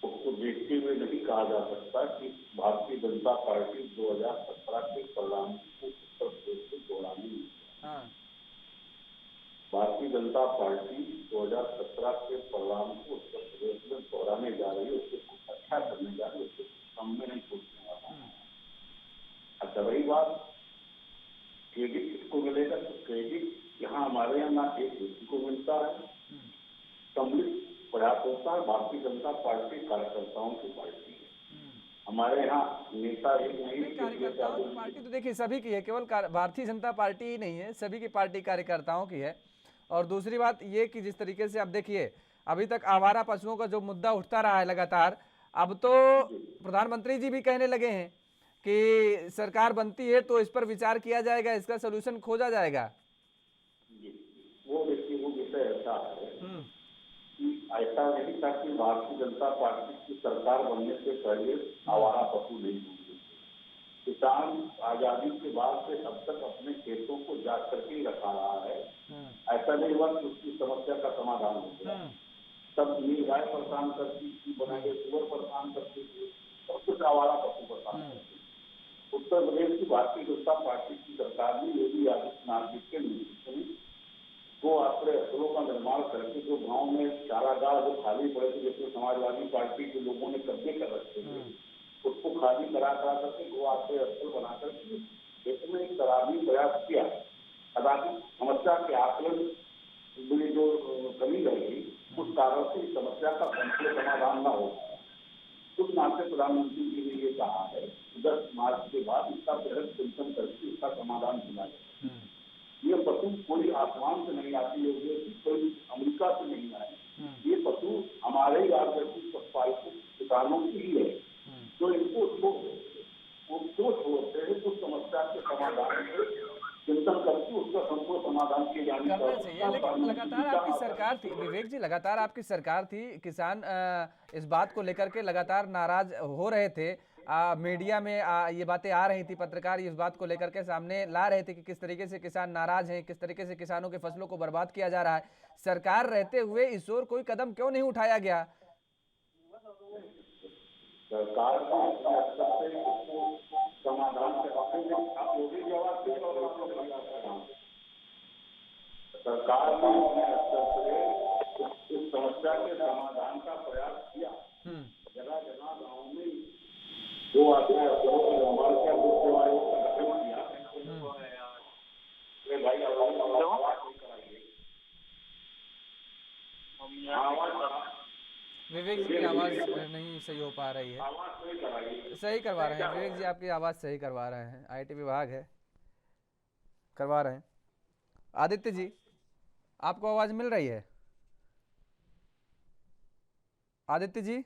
उसको देखते हुए नहीं कहा जा सकता कि भारतीय जनता पार्टी 2017 के परिणाम को उत्तर प्रदेश से दोहराने में, भारतीय जनता पार्टी 2017 के परिणाम को उत्तर प्रदेश में दोहराने जा रही है, उससे कुछ अच्छा करने जा रही है, उससे कम में नहीं सोचने वाला है। अच्छा, रही बात क्रेडिट किसको मिलेगा, तो क्रेडिट यहाँ हमारे यहाँ ना एक व्यक्ति को मिलता है, सम्मिलित प्रयास होता है। भारतीय जनता पार्टी कार्यकर्ताओं की पार्टी है, हमारे यहाँ नेता एक नहीं। कार्यकर्ताओं की पार्टी तो देखिए सभी की है, केवल भारतीय जनता पार्टी ही नहीं है, सभी की पार्टी कार्यकर्ताओं की है। और दूसरी बात ये कि जिस तरीके से अब देखिए अभी तक आवारा पशुओं का जो मुद्दा उठता रहा है लगातार, अब तो प्रधानमंत्री जी भी कहने लगे हैं कि सरकार बनती है तो इस पर विचार किया जाएगा, इसका सोल्यूशन खोजा जाएगा। वो देखिए वो विषय ऐसा है कि ऐसा नहीं था कि भारतीय जनता पार्टी की सरकार बनने से पहले आवारा पशु नहीं होंगे। किसान आजादी के बाद से अब तक अपने खेतों को जाग करके ही रखा रहा है। ऐसा नहीं हुआ कि उसकी समस्या का समाधान हो गया। सब गाय परेशान करती थी, बना के सुअर परेशान करती थी, सब कुछ आवारा पशु परेशान करती। उत्तर प्रदेश की भारतीय जनता पार्टी की सरकार ने योगी आदित्यनाथ जी के नेतृत्व में दो आश्रय स्थलों का निर्माण करके जो गांव में चारागाह जो खाली पड़े थे, जिसमें समाजवादी पार्टी के लोगों ने कब्जे कर रखे थे, उसको खाली करा करके दो आश्रय स्थल बना करके इसमें एक सराहनीय प्रयास किया। हालांकि समस्या के आकलन में जो कमी रही, उस कारण से इस समस्या का संपूर्ण समाधान न हो। उस नाते प्रधानमंत्री जी ने ये कहा है कि 10 मार्च के बाद इसका बृहद चिंतन करके इसका समाधान किया जाए। ये पशु कोई आसमान से नहीं आती है, कोई अमेरिका से नहीं आए, ये पशु हमारे ही राजनीतिक पशुपालकों किसानों की ही है, जो इनको वो सोच होते हैं उस समस्या के समाधान में चिंतन करके उसका संपूर्ण समाधान किए जाने करना चाहिए। लेकिन लगातार आपकी सरकार थी विवेक जी, लगातार आपकी सरकार थी, किसान इस बात को लेकर के लगातार नाराज हो रहे थे। मीडिया में ये बातें आ रही थी, पत्रकार इस बात को लेकर के सामने ला रहे थे कि किस तरीके से किसान नाराज हैं, किस तरीके से किसानों के फसलों को बर्बाद किया जा रहा है। सरकार रहते हुए इस ओर कोई कदम क्यों नहीं उठाया गया? सरकार समाधान सरकार ने अपने स्तर से इस समस्या के समाधान का प्रयास किया। जगह जगह गाँव में दो आश्रय स्थलों का निर्माण किया, दूसरे आयोग का गठन किया। भाई विवेक जी की आवाज नहीं सही हो पा रही है। सही करवा रहे हैं विवेक जी, आपकी आवाज सही करवा रहे हैं, आईटी विभाग है, करवा रहे हैं। आदित्य जी, आपको आवाज मिल रही है? आदित्य जी,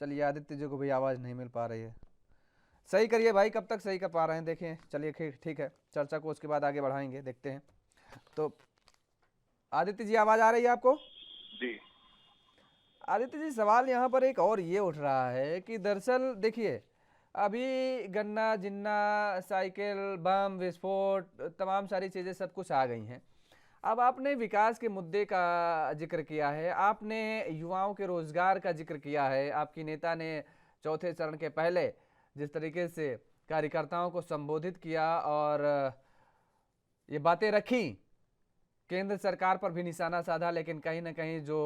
चलिए आदित्य जी को भी आवाज नहीं मिल पा रही है। सही करिए भाई, कब तक सही कर पा रहे हैं देखें। चलिए ठीक है, चर्चा को उसके बाद आगे बढ़ाएंगे, देखते हैं। तो आदित्य जी आवाज आ रही है आपको? जी आदित्य जी, सवाल यहाँ पर एक और ये उठ रहा है कि दरअसल देखिए अभी गन्ना जिन्ना साइकिल बम विस्फोट तमाम सारी चीज़ें सब कुछ आ गई हैं। अब आपने विकास के मुद्दे का जिक्र किया है, आपने युवाओं के रोजगार का जिक्र किया है, आपकी नेता ने चौथे चरण के पहले जिस तरीके से कार्यकर्ताओं को संबोधित किया और ये बातें रखी केंद्र सरकार पर भी निशाना साधा, लेकिन कहीं ना कहीं जो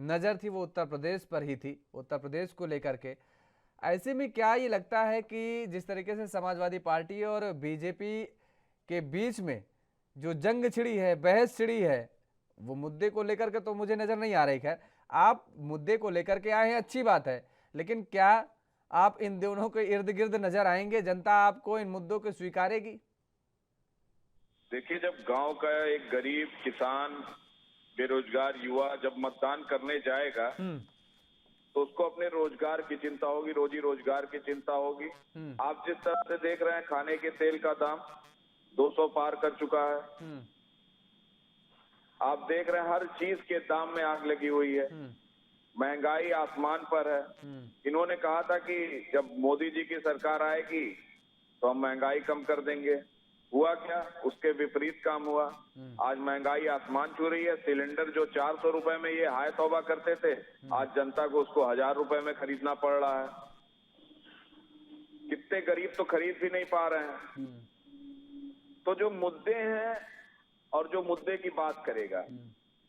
नज़र थी वो उत्तर प्रदेश पर ही थी, उत्तर प्रदेश को लेकर के। ऐसे में क्या ये लगता है कि जिस तरीके से समाजवादी पार्टी और बीजेपी के बीच में जो जंग छिड़ी है, बहस छिड़ी है, वो मुद्दे को लेकर के तो मुझे नज़र नहीं आ रही। खैर, आप मुद्दे को लेकर के आए हैं, अच्छी बात है, लेकिन क्या आप इन दोनों के इर्द गिर्द नजर आएंगे? जनता आपको इन मुद्दों को स्वीकारेगी? देखिए, जब गांव का एक गरीब किसान, बेरोजगार युवा जब मतदान करने जाएगा तो उसको अपने रोजगार की चिंता होगी, रोजी रोजगार की चिंता होगी। आप जिस तरह से देख रहे हैं, खाने के तेल का दाम 200 पार कर चुका है। आप देख रहे हैं हर चीज के दाम में आग लगी हुई है, महंगाई आसमान पर है। इन्होंने कहा था कि जब मोदी जी की सरकार आएगी तो हम महंगाई कम कर देंगे। हुआ क्या? उसके विपरीत काम हुआ। आज महंगाई आसमान छू रही है। सिलेंडर जो 400 रुपए में ये हाय तौबा करते थे, आज जनता को उसको 1000 रुपए में खरीदना पड़ रहा है। कितने गरीब तो खरीद भी नहीं पा रहे हैं। तो जो मुद्दे हैं और जो मुद्दे की बात करेगा,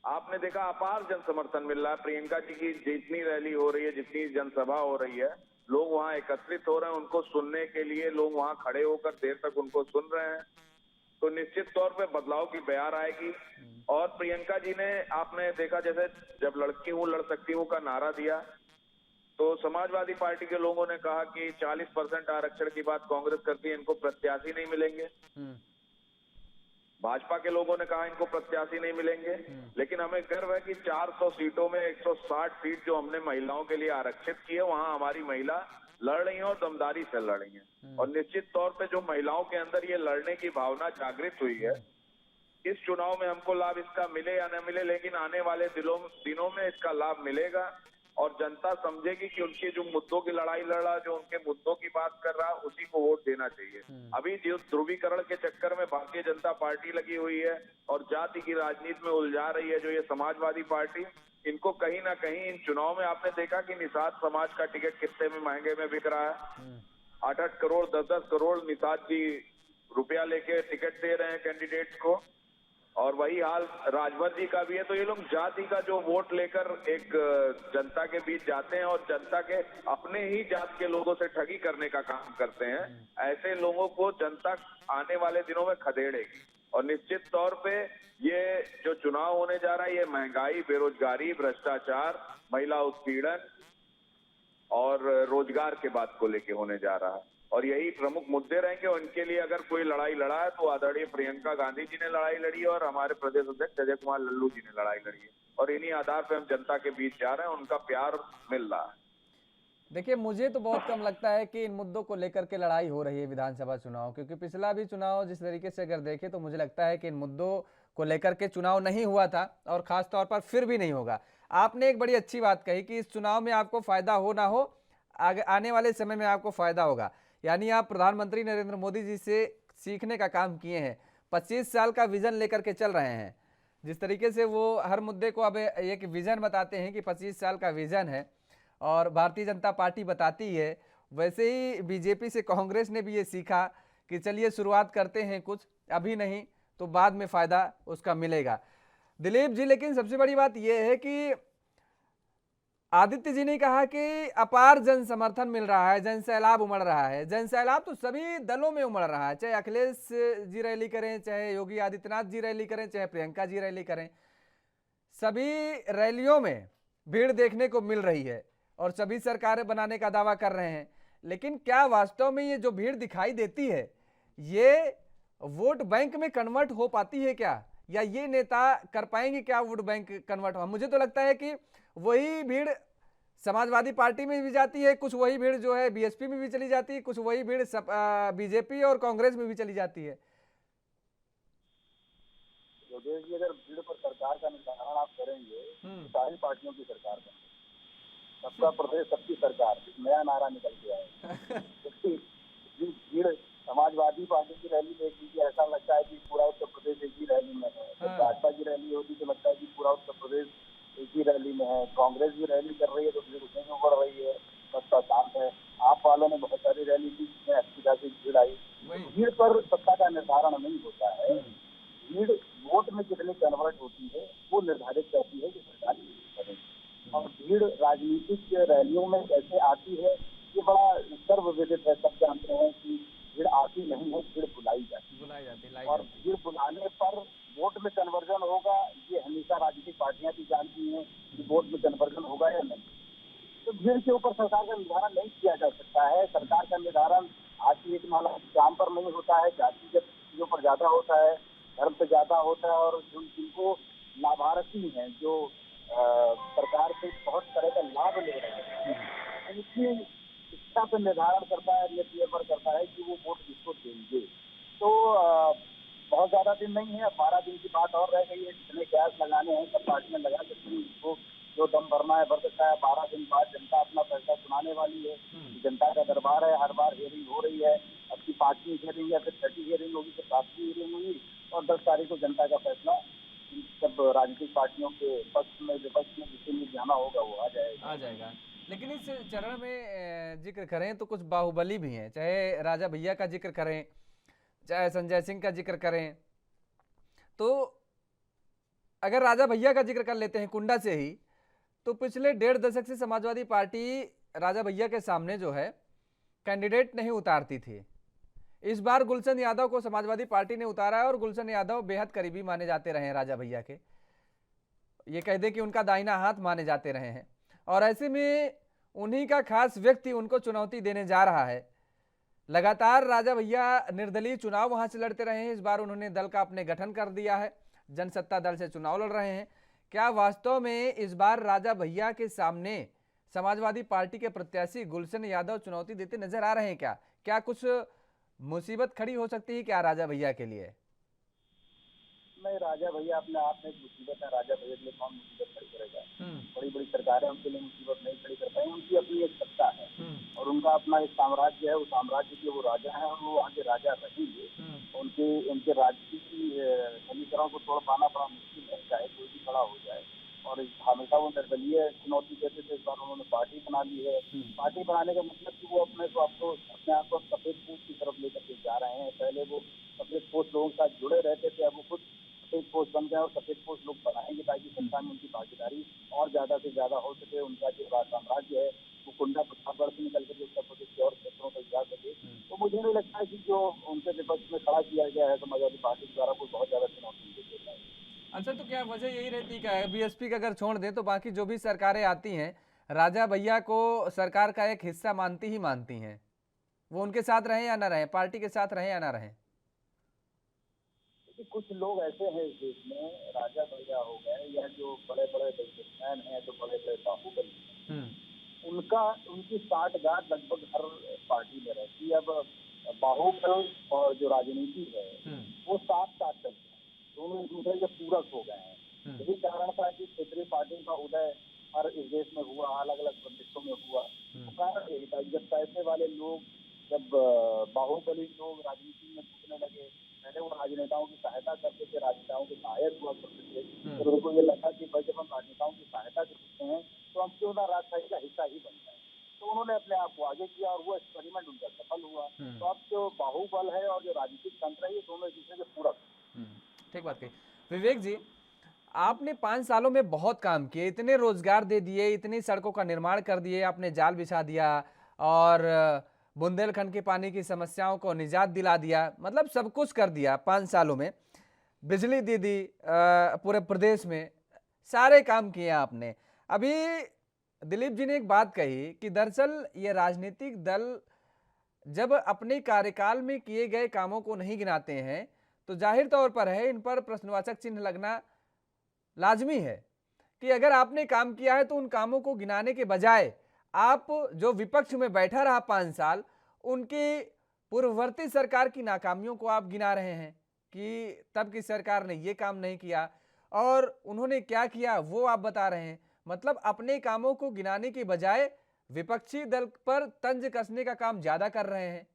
आपने देखा अपार जन समर्थन मिल रहा है। प्रियंका जी की जितनी रैली हो रही है, जितनी जनसभा हो रही है, लोग वहां एकत्रित हो रहे हैं। उनको सुनने के लिए लोग वहां खड़े होकर देर तक उनको सुन रहे हैं। तो निश्चित तौर पे बदलाव की बयार आएगी। और प्रियंका जी ने, आपने देखा, जैसे जब लड़की हूं लड़ सकती हूं का नारा दिया तो समाजवादी पार्टी के लोगों ने कहा कि 40% आरक्षण की बात कांग्रेस करती है, इनको प्रत्याशी नहीं मिलेंगे। भाजपा के लोगों ने कहा इनको प्रत्याशी नहीं मिलेंगे। लेकिन हमें गर्व है कि 400 सीटों में 160 सीट जो हमने महिलाओं के लिए आरक्षित की है, वहां हमारी महिला लड़ रही है और दमदारी से लड़ रही है। और निश्चित तौर पे जो महिलाओं के अंदर ये लड़ने की भावना जागृत हुई है, इस चुनाव में हमको लाभ इसका मिले या न मिले, लेकिन आने वाले दिनों में इसका लाभ मिलेगा। और जनता समझेगी कि उनके जो मुद्दों की लड़ाई लड़ रहा, जो उनके मुद्दों की बात कर रहा, उसी को वोट देना चाहिए। अभी जो ध्रुवीकरण के चक्कर में भारतीय जनता पार्टी लगी हुई है और जाति की राजनीति में उलझा रही है जो ये समाजवादी पार्टी, इनको कहीं ना कहीं इन चुनाव में आपने देखा कि निषाद समाज का टिकट कितने में महंगे में बिक रहा है। 8-8 करोड़ 10-10 करोड़ निषाद जी रुपया लेके टिकट दे रहे हैं कैंडिडेट्स को। और वही हाल राजभर जी का भी है। तो ये लोग जाति का जो वोट लेकर एक जनता के बीच जाते हैं और जनता के अपने ही जात के लोगों से ठगी करने का काम करते हैं, ऐसे लोगों को जनता आने वाले दिनों में खदेड़ेगी। और निश्चित तौर पे ये जो चुनाव होने जा रहा है, ये महंगाई, बेरोजगारी, भ्रष्टाचार, महिला उत्पीड़न और रोजगार के बात को लेके होने जा रहा है। और यही प्रमुख मुद्दे रहेंगे। उनके लिए अगर कोई लड़ाई लड़ा है तो आदरणीय प्रियंका गांधी जी ने लड़ाई लड़ी है और हमारे प्रदेश अध्यक्ष अजय कुमार लल्लू जी ने लड़ाई लड़ी है। और इन्हीं आधार पर हम जनता के बीच जा रहे हैं, उनका प्यार मिल रहा है। देखिए, मुझे तो बहुत कम लगता है कि इन मुद्दों को लेकर के लड़ाई हो रही है विधानसभा चुनाव, क्योंकि पिछला भी चुनाव जिस तरीके से अगर देखें तो मुझे लगता है कि इन मुद्दों को लेकर के चुनाव नहीं हुआ था और खास तौर पर फिर भी नहीं होगा। आपने एक बड़ी अच्छी बात कही कि इस चुनाव में आपको फायदा हो ना हो, आगे आने वाले समय में आपको फायदा होगा। यानी आप प्रधानमंत्री नरेंद्र मोदी जी से सीखने का काम किए हैं, 25 साल का विजन लेकर के चल रहे हैं। जिस तरीके से वो हर मुद्दे को अब एक विजन बताते हैं कि 25 साल का विजन है और भारतीय जनता पार्टी बताती है, वैसे ही बीजेपी से कांग्रेस ने भी ये सीखा कि चलिए शुरुआत करते हैं, कुछ अभी नहीं तो बाद में फ़ायदा उसका मिलेगा। दिलीप जी, लेकिन सबसे बड़ी बात यह है कि आदित्य जी ने कहा कि अपार जन समर्थन मिल रहा है, जन सैलाब उमड़ रहा है। जन सैलाब तो सभी दलों में उमड़ रहा है, चाहे अखिलेश जी रैली करें, चाहे योगी आदित्यनाथ जी रैली करें, चाहे प्रियंका जी रैली करें, सभी रैलियों में भीड़ देखने को मिल रही है और सभी सरकारें बनाने का दावा कर रहे हैं। लेकिन क्या वास्तव में ये जो भीड़ दिखाई देती है, ये वोट बैंक में कन्वर्ट हो पाती है क्या, या ये नेता कर पाएंगे क्या वोट बैंक कन्वर्ट? मुझे तो लगता है कि वही भीड़ समाजवादी पार्टी में भी जाती है, कुछ वही भीड़ जो है बीएसपी में भी चली जाती है, कुछ वही भीड़ बीजेपी और कांग्रेस में भी चली जाती है। योगेश जी, अगर भीड़ पर सरकार का निर्धारण आप करेंगे तो सारी पार्टियों की सरकार बनेगी। सबका प्रदेश सबकी सरकार, नया नारा निकल के आएगा। भीड़ समाजवादी पार्टी की रैली देख लीजिए, ऐसा लगता है कि पूरा उत्तर प्रदेश एक ही रैली में है। जब भाजपा की रैली होती तो लगता है कि पूरा उत्तर प्रदेश एक ही रैली में है। कांग्रेस भी रैली कर रही है तो भीड़ उसमें भी बढ़ रही है। सत्ता शांत है। आप वालों ने बहुत सारी रैली की जिसमें अच्छी खासी भीड़ आई। भीड़ पर सत्ता का निर्धारण नहीं होता है। भीड़ वोट में कितनी कन्वर्ट होती है वो निर्धारित करती है कि सरकार किसकी बनेगी। और भीड़ राजनीतिक रैलियों में कैसे आती है ये बड़ा सर्वविदित है, सब जानते हैं कि भीड़ आती नहीं है, भीड़ बुलाई जाती है। और भीड़ बुलाने पर वोट में कन्वर्जन होगा ये हमेशा राजनीतिक पार्टियां भी जानती हैं कि वोट में कन्वर्जन होगा या नहीं। तो भीड़ के ऊपर सरकार का निर्धारण नहीं किया जा सकता है। सरकार का निर्धारण आज की एक माला काम पर नहीं होता है, जातिगत चीजों पर ज्यादा होता है, धर्म पे ज्यादा होता है। और जिनको लाभार्थी हैं, जो सरकार से बहुत तरह का लाभ ले रहे हैं, उनकी इच्छा पर निर्धारण करता है, निर्भर करता है कि वो वोट किसको देंगे। तो बहुत ज्यादा दिन नहीं है, 12 दिन की बात और रह गई है। जितने गैस लगाने हैं सब पार्टियां लगा सकती हैं, इसको जो दम भरना है भर सकता है। 12 दिन बाद जनता अपना फैसला सुनाने वाली है। जनता का दरबार है, हर बार हियरिंग हो रही है। अब की 5वीं हियरिंग या फिर 6ठी हियरिंग होगी, फिर 7वीं हियरिंग होगी और 10 तारीख को जनता का फैसला सब राजनीतिक पार्टियों के पक्ष में विपक्ष में जिसे भी जाना होगा वो आ जाएगा। लेकिन इस चरण में जिक्र करें तो कुछ बाहुबली भी हैं, चाहे राजा भैया का जिक्र करें, चाहे संजय सिंह का जिक्र करें। तो अगर राजा भैया का जिक्र कर लेते हैं कुंडा से ही, तो पिछले 1.5 दशक से समाजवादी पार्टी राजा भैया के सामने जो है कैंडिडेट नहीं उतारती थी। इस बार गुलशन यादव को समाजवादी पार्टी ने उतारा है और गुलशन यादव बेहद करीबी माने जाते रहे हैं राजा भैया के, ये कह दे कि उनका दाहिना हाथ माने जाते रहे हैं। और ऐसे में उन्हीं का खास व्यक्ति उनको चुनौती देने जा रहा है। लगातार राजा भैया निर्दलीय चुनाव वहां से लड़ते रहे हैं, इस बार उन्होंने दल का अपने गठन कर दिया है, जनसत्ता दल से चुनाव लड़ रहे हैं। क्या वास्तव में इस बार राजा भैया के सामने समाजवादी पार्टी के प्रत्याशी गुलशन यादव चुनौती देते नजर आ रहे हैं? क्या कुछ मुसीबत खड़ी हो सकती है क्या राजा भैया के लिए? नहीं, राजा भैया अपने आप में मुसीबत है। राजा भैया के लिए कौन मुसीबत खड़ी करेगा? बड़ी बड़ी सरकारें उनके लिए मुसीबत नहीं खड़ी कर पाएंगी। उनकी अपनी एक सत्ता है और उनका अपना एक साम्राज्य है। उस साम्राज्य के वो राजा है और वो आगे राजा रहेंगे। उनके राज्य की समीकरण को तोड़ पाना बड़ा मुश्किल है, चाहे कोई भी खड़ा हो जाए। और हमेशा वो निर्दलीय चुनौती देते थे, इस बार उन्होंने पार्टी बना ली है। पार्टी बनाने का मतलब कि वो अपने आप को सफेद पोस्ट की तरफ लेकर के जा रहे हैं। पहले वो सफेद पोस्ट लोगों के साथ जुड़े रहते थे, अब वो खुद सफेद पोस्ट बन गए और सफेद पोस्ट लोग बनाएंगे ताकि सत्ता में उनकी भागीदारी और ज्यादा से ज्यादा हो सके। उनका जो साम्राज्य है वो कुंडा प्रतापगढ़ से निकल कर उत्तर प्रदेश के और क्षेत्रों तक जा सके। तो मुझे नहीं लगता है कि जो उनके विपक्ष में खड़ा किया गया है समाजवादी पार्टी द्वारा कोई बहुत ज्यादा चुनौती देता है। अच्छा, तो क्या वजह यही रहती है? बीएसपी का अगर छोड़ दें तो बाकी जो भी सरकारें आती हैं राजा भैया को सरकार का एक हिस्सा मानती हैं, वो उनके साथ रहे या ना रहे, पार्टी के साथ रहे या ना रहे? कुछ लोग ऐसे हैं इस देश में, राजा भैया हो गए या जो बड़े बड़े बिजनेसमैन हैं, जो बड़े बड़े बाहुबली हैं, उनकी साठगांठ लगभग हर पार्टी में रहती है। अब बाहुबल और जो राजनीति है वो साथ चलते हैं, दोनों एक दूसरे के पूरक हो गए हैं। यही कारण था कि क्षेत्रीय पार्टी का उदय हर इस देश में हुआ, अलग अलग प्रदेशों में हुआ। तो कारण यही था, जब पैसे वाले लोग, जब बाहुबली लोग राजनीति में घुसने लगे, पहले वो राजनेताओं की सहायता करते थे, राजनेताओं के सहायक हुआ करते थे। तो उनको ये लगा कि भाई जब हम राजनेताओं की सहायता करते हैं तो हम क्यों ना राजशाही का हिस्सा ही बन जाए। तो उन्होंने अपने आप को आगे किया और वो एक्सपेरिमेंट उनका सफल हुआ। तो अब जो बाहुबल है और जो राजनीतिक तंत्र है ये दोनों एक दूसरे के पूरक। ठीक बात कही। विवेक जी, आपने 5 सालों में बहुत काम किए, इतने रोजगार दे दिए, इतनी सड़कों का निर्माण कर दिए, आपने जाल बिछा दिया और बुंदेलखंड के पानी की समस्याओं को निजात दिला दिया, मतलब सब कुछ कर दिया 5 सालों में। बिजली दे दी पूरे प्रदेश में, सारे काम किए आपने। अभी दिलीप जी ने एक बात कही कि दरअसल ये राजनीतिक दल जब अपने कार्यकाल में किए गए कामों को नहीं गिनाते हैं तो जाहिर तौर पर है इन पर प्रश्नवाचक चिन्ह लगना लाजमी है कि अगर आपने काम किया है तो उन कामों को गिनाने के बजाय आप जो विपक्ष में बैठा रहा 5 साल, उनकी पूर्ववर्ती सरकार की नाकामियों को आप गिना रहे हैं कि तब की सरकार ने ये काम नहीं किया और उन्होंने क्या किया वो आप बता रहे हैं। मतलब अपने कामों को गिनाने के बजाय विपक्षी दल पर तंज कसने का काम ज्यादा कर रहे हैं।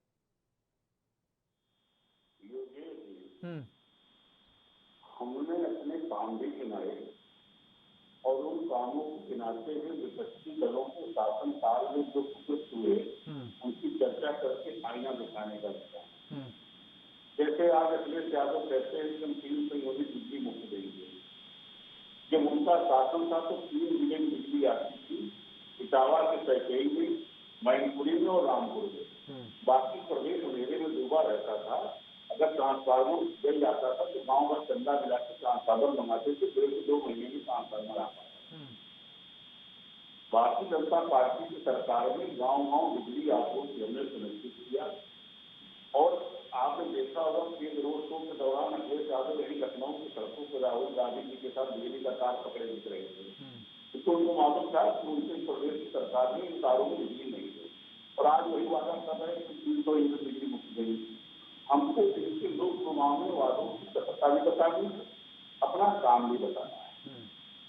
हमने अपने काम भी गिनाए और उन कामों को गिनाते हुए विपक्षी दलों के शासन काल में जो कुछ हुए उनकी चर्चा करके आईना दिखाने का लगता है। जैसे आज अखिलेश यादव कहते हैं कि हम 3 यूनिट बिजली मुफ्त देंगे। जब उनका शासन था तो 3 यूनिट बिजली आती थी इटावा के सैकई में, मैनपुरी में और रामपुर में। बाकी प्रदेश अंधेरे में डूबा रहता था। अगर ट्रांसफार्मर जल जाता था तो गाँव भर चंदा मिला के ट्रांसफार्मर मंगाते थे, 1.5 से 2 महीने में ट्रांसफार्मर आता था। भारतीय जनता पार्टी की सरकार में गाँव बिजली आपूर्ति हमने सुनिश्चित किया। और आपने देखा होगा केंद्र रोड शो के दौरान अखिलेश यादव यही लखनऊ की सड़कों पर राहुल गांधी जी के साथ बिजली का तार पकड़े दिख रहे थे। तो उनको मालूम था कि उनके प्रदेश की सरकार ने इन तारों में बिजली नहीं दी और आज वही वादा कर रहे हैं कि 300 यूनिट बिजली मुफ्त देंगे। हमको इसके लोकसभा में वादों की सफलता भी बतानी है, अपना काम भी बताना है।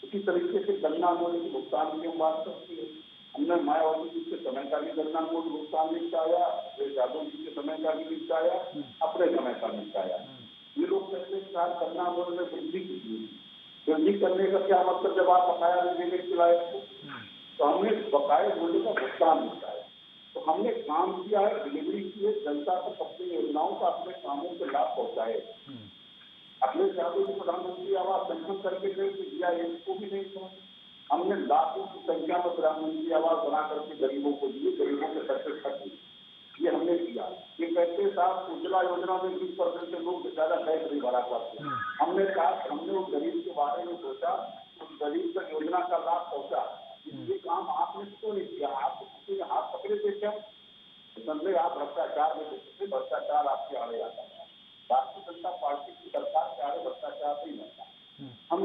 इसी तरीके से गन्ना मूल्य के भुगतान की हम बात करती है। हमने मायावती जी के समय का भी गन्ना मूल्य भुगतान निपटाया, यादव जी के समय का भी निपटाया, अपने समय का निपटाया। ये लोग कहते हैं गन्ना मूल्य में वृद्धि की। वृद्धि करने का क्या मतलब, जब आप बकाया नहीं देने के लायक को, तो हमने बकाये मूल्य का भुगतान निपटाया। तो हमने काम किया है, डिलीवरी की है, जनता को अपनी योजनाओं का, अपने कामों के लाभ पहुंचाए। अखिलेश यादव जी प्रधानमंत्री आवास पेंशन करके दिया, इसको भी नहीं समझ। हमने लाखों की संख्या में प्रधानमंत्री आवास बना करके गरीबों को दिए, गरीबों के पैसे खर्च किए, ये हमने किया। ये कहते साहब उज्ज्वला योजना में 20% से लोग ज्यादा टैक्स नहीं भरा पाते। हमने कहा हमने उस गरीब के बारे में सोचा, उस गरीब तक योजना का लाभ पहुंचा। ये काम आपने क्यों नहीं किया? आपको किसी ने हाथ पकड़े थे क्या? समझे आप भ्रष्टाचार में देखते, भ्रष्टाचार आपके आड़े आता है। भारतीय जनता पार्टी की सरकार के आड़े भ्रष्टाचार नहीं आता। हम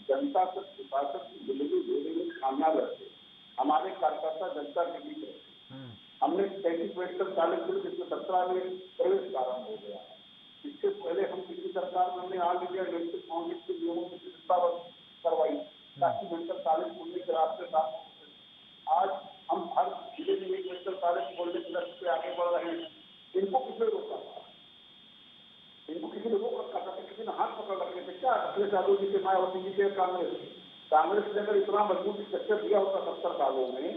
जनता तक हिफाजत की डिलीवरी देने में कामयाब रहते। हमारे कार्यकर्ता जनता के बीच रहते। हमने 33 मेडिकल कॉलेज खुले, जिसमें 17 में प्रवेश प्रारंभ हो गया। इससे पहले हम पिछली सरकार में हमने ऑल इंडिया मेडिकल काउंसिल के नियमों की व्यवस्था करवाई ताकि मेडिकल कॉलेज खुलने के रास्ते साफ। आज हम हर जिले में एक मेडिकल कॉलेज खोलने के लक्ष्य पे आगे बढ़ रहे हैं। इनको किसने रोका था? इनको किसी ने रोक रखा था? किसी ने हाथ पकड़ रखे थे क्या? अखिलेश यादव जी के, मायावती जी के, कांग्रेस ने अगर इतना मजबूत स्ट्रक्चर दिया होता 70 सालों में,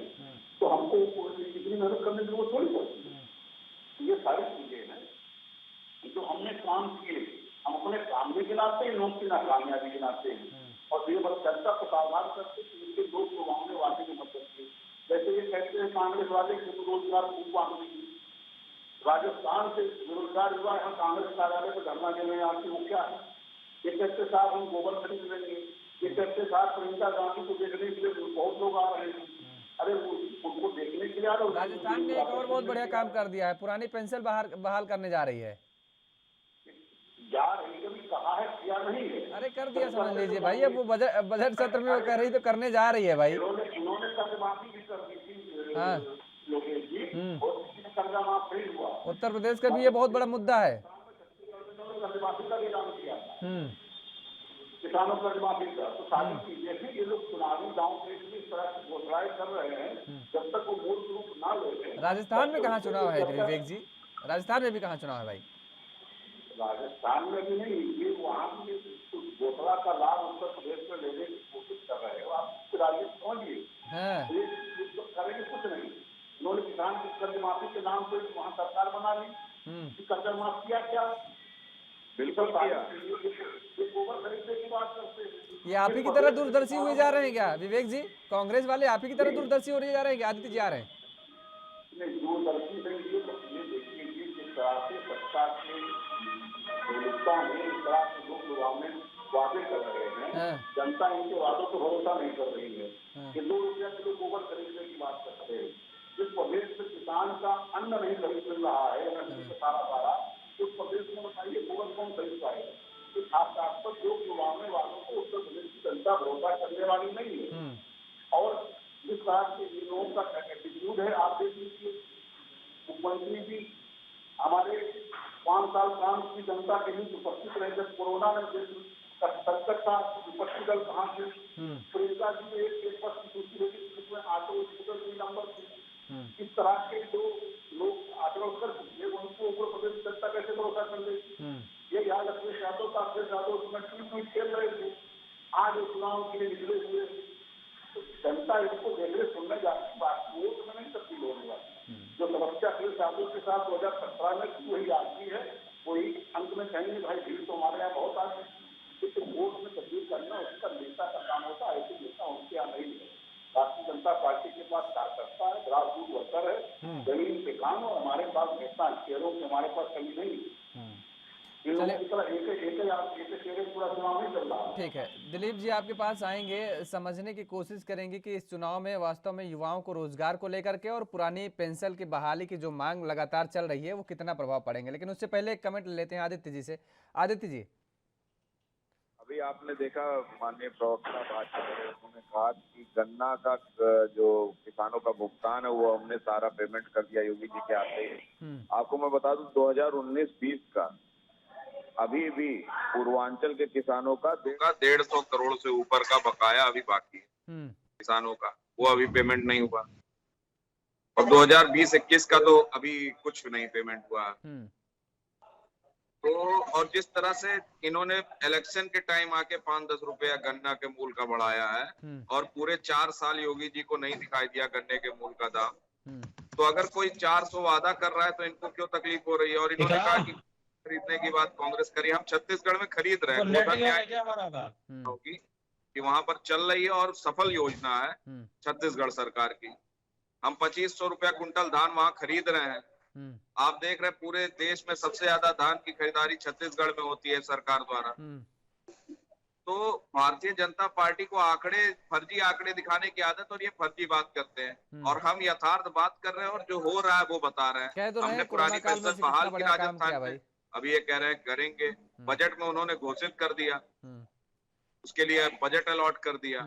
तो हमको इतनी मेहनत करने की जरूरत थोड़ी पड़ती। ये सारी चीजें हैं जो हमने काम किए, हम अपने काम में गिनाते हैं, लोग की नाकामयाबी गिनाते हैं और ये बस जनता को सावधान करते हैं। इनके लोग प्रभाव में वादे में मदद की। जैसे ये कहते हैं कांग्रेस वाले कि रोजगार खूब बांटेंगे। राजस्थान से बेरोजगार युवा यहाँ कांग्रेस कार्यालय पर धरना देने आते, वो क्या है? ये कहते साहब हम गोबर खरीद लेंगे, ये कहते साहब प्रियंका गांधी को देखने के लिए बहुत लोग आ रहे हैं। अरे उनको देखने के लिए आ रहे। राजस्थान में एक और बहुत बढ़िया काम कर दिया है, पुरानी पेंशन बहाल करने जा रही है। कभी कहा है, किया नहीं है। अरे कर दिया समझ लीजिए भाई। अब वो बजट सत्र में वो कह रही तो करने जा रही है भाई। इन्होंने कर्जमाफी भी कर दी थी। हाँ। योगेश जी, और कर्जा माफ नहीं हुआ। उत्तर प्रदेश का भी ये बहुत बड़ा मुद्दा है। कर्जमाफी का भी ऐलान किया। किसानों को कर्जमाफी का तो सारी चीजें हैं। ये लोग चुनावी गाँव देश में इस तरह की घोषणाएं कर रहे हैं, जब तक वो मूल रूप ना ले। राजस्थान में कहाँ चुनाव है विवेक जी? राजस्थान में भी कहाँ चुनाव है भाई? राजस्थान में भी नहीं, ये वहाँ भी घोषणा का लाभ उत्तर प्रदेश में लेने की कोशिश कर रहे हो। आप राजनीति समझिए, करेंगे कुछ नहीं। उन्होंने किसान की कर्ज माफी के नाम पे वहाँ सरकार बना ली, कर्ज माफ किया क्या? बिल्कुल किया। गोबर खरीदने की बात करते हैं। ये आप ही की तरह दूरदर्शी हुए जा रहे हैं क्या विवेक जी? कांग्रेस वाले आप ही की तरह दूरदर्शी हो रहे जा रहे हैं क्या? आदित्य जी आ रहे हैं नहीं, दूरदर्शी नहीं। ये देखिए जिस तरह से सत्ता के में इस तरह के लोग लुभावने वादे कर रहे हैं, जनता इनके वादों को भरोसा नहीं कर रही है। कि 2 रुपया किलो गोबर खरीदने की बात करते हैं। जिस प्रदेश में किसान का अन्न नहीं खरीद मिल रहा है, सारा उस प्रदेश में बताइए गोबर कौन खरीद पाएगा? खासतौर पर लोग लुभावने वालों को उत्तर प्रदेश की जनता भरोसा करने वाली नहीं है। और जिस तरह के लोगों का एटीट्यूड है, आप देख लीजिए मुख्यमंत्री जी हमारे 5 साल काम की जनता के बीच उपस्थित रहे। जब कोरोना में संकट था, विपक्षी दल कहाँ थे? प्रियंका जी ने एक पद की सूची रखी जिसमें ऑटो स्कूटर की नंबर थी। इस तरह के जो लोग आचरण कर चुके उनको ऊपर प्रदेश जनता कैसे भरोसा कर लेगी? ये याद अखिलेश यादव का, अखिलेश यादव उसमें ट्वीट खेल रहे थे। आज चुनाव के लिए निकले हुए तो जनता इसको देखने सुनने जाती, बात वोट में नहीं तब्दील होने वाली। जो समस्या अखिलेश यादव के साथ 2017 में थी वही आती है। कोई अंत में कहेंगे भाई भीड़ तो हमारे यहाँ बहुत आ गई, लेकिन वोट में तब्दील करना उसका नेता का काम होता है। ऐसे नेता उनके यहाँ नहीं है। भारतीय जनता पार्टी के पास कार्यकर्ता है, ग्रास रूट वर्कर है, जमीन पे काम, और हमारे पास नेता चेहरों की हमारे पास कमी नहीं है। ठीक है दिलीप जी, आपके पास आएंगे, समझने की कोशिश करेंगे कि इस चुनाव में वास्तव में युवाओं को रोजगार को लेकर के और पुरानी पेंशन की बहाली की जो मांग लगातार चल रही है वो कितना प्रभाव पड़ेंगे। लेकिन उससे पहले एक कमेंट लेते हैं आदित्य जी से। आदित्य जी, अभी आपने देखा माननीय प्रवक्ता भाजपा के, उन्होंने कहा कि गन्ना का जो किसानों का भुगतान है वो हमने सारा पेमेंट कर दिया योगी जी के आते ही। आपको मैं बता दूं 2019-20 का अभी भी पूर्वांचल के किसानों का 150 करोड़ से ऊपर का बकाया अभी बाकी है किसानों का, वो अभी पेमेंट नहीं हुआ। और 2020-21 का तो अभी कुछ नहीं पेमेंट हुआ। तो और जिस तरह से इन्होंने इलेक्शन के टाइम आके 5-10 रुपया गन्ना के मूल का बढ़ाया है और पूरे 4 साल योगी जी को नहीं दिखाई दिया गन्ने के मूल का दाम, तो अगर कोई 400 वादा कर रहा है तो इनको क्यों तकलीफ हो रही है। और इन्होंने कहा कि खरीदने की बात कांग्रेस करी, हम छत्तीसगढ़ में खरीद रहे हैं होगी कि वहां पर चल रही है और सफल योजना है छत्तीसगढ़ सरकार की। हम 2500 रुपया कुंटल धान वहां खरीद रहे हैं। आप देख रहे हैं पूरे देश में सबसे ज्यादा धान की खरीदारी छत्तीसगढ़ में होती है सरकार द्वारा। तो भारतीय जनता पार्टी को फर्जी आंकड़े दिखाने की आदत, और ये फर्जी बात करते हैं और हम यथार्थ बात कर रहे हैं और जो हो रहा है वो बता रहे हैं। हमने पुरानी पेंशन बहाल की राजस्थान में, अभी ये कह रहे हैं करेंगे। बजट में उन्होंने घोषित कर दिया, उसके लिए बजट अलॉट कर दिया।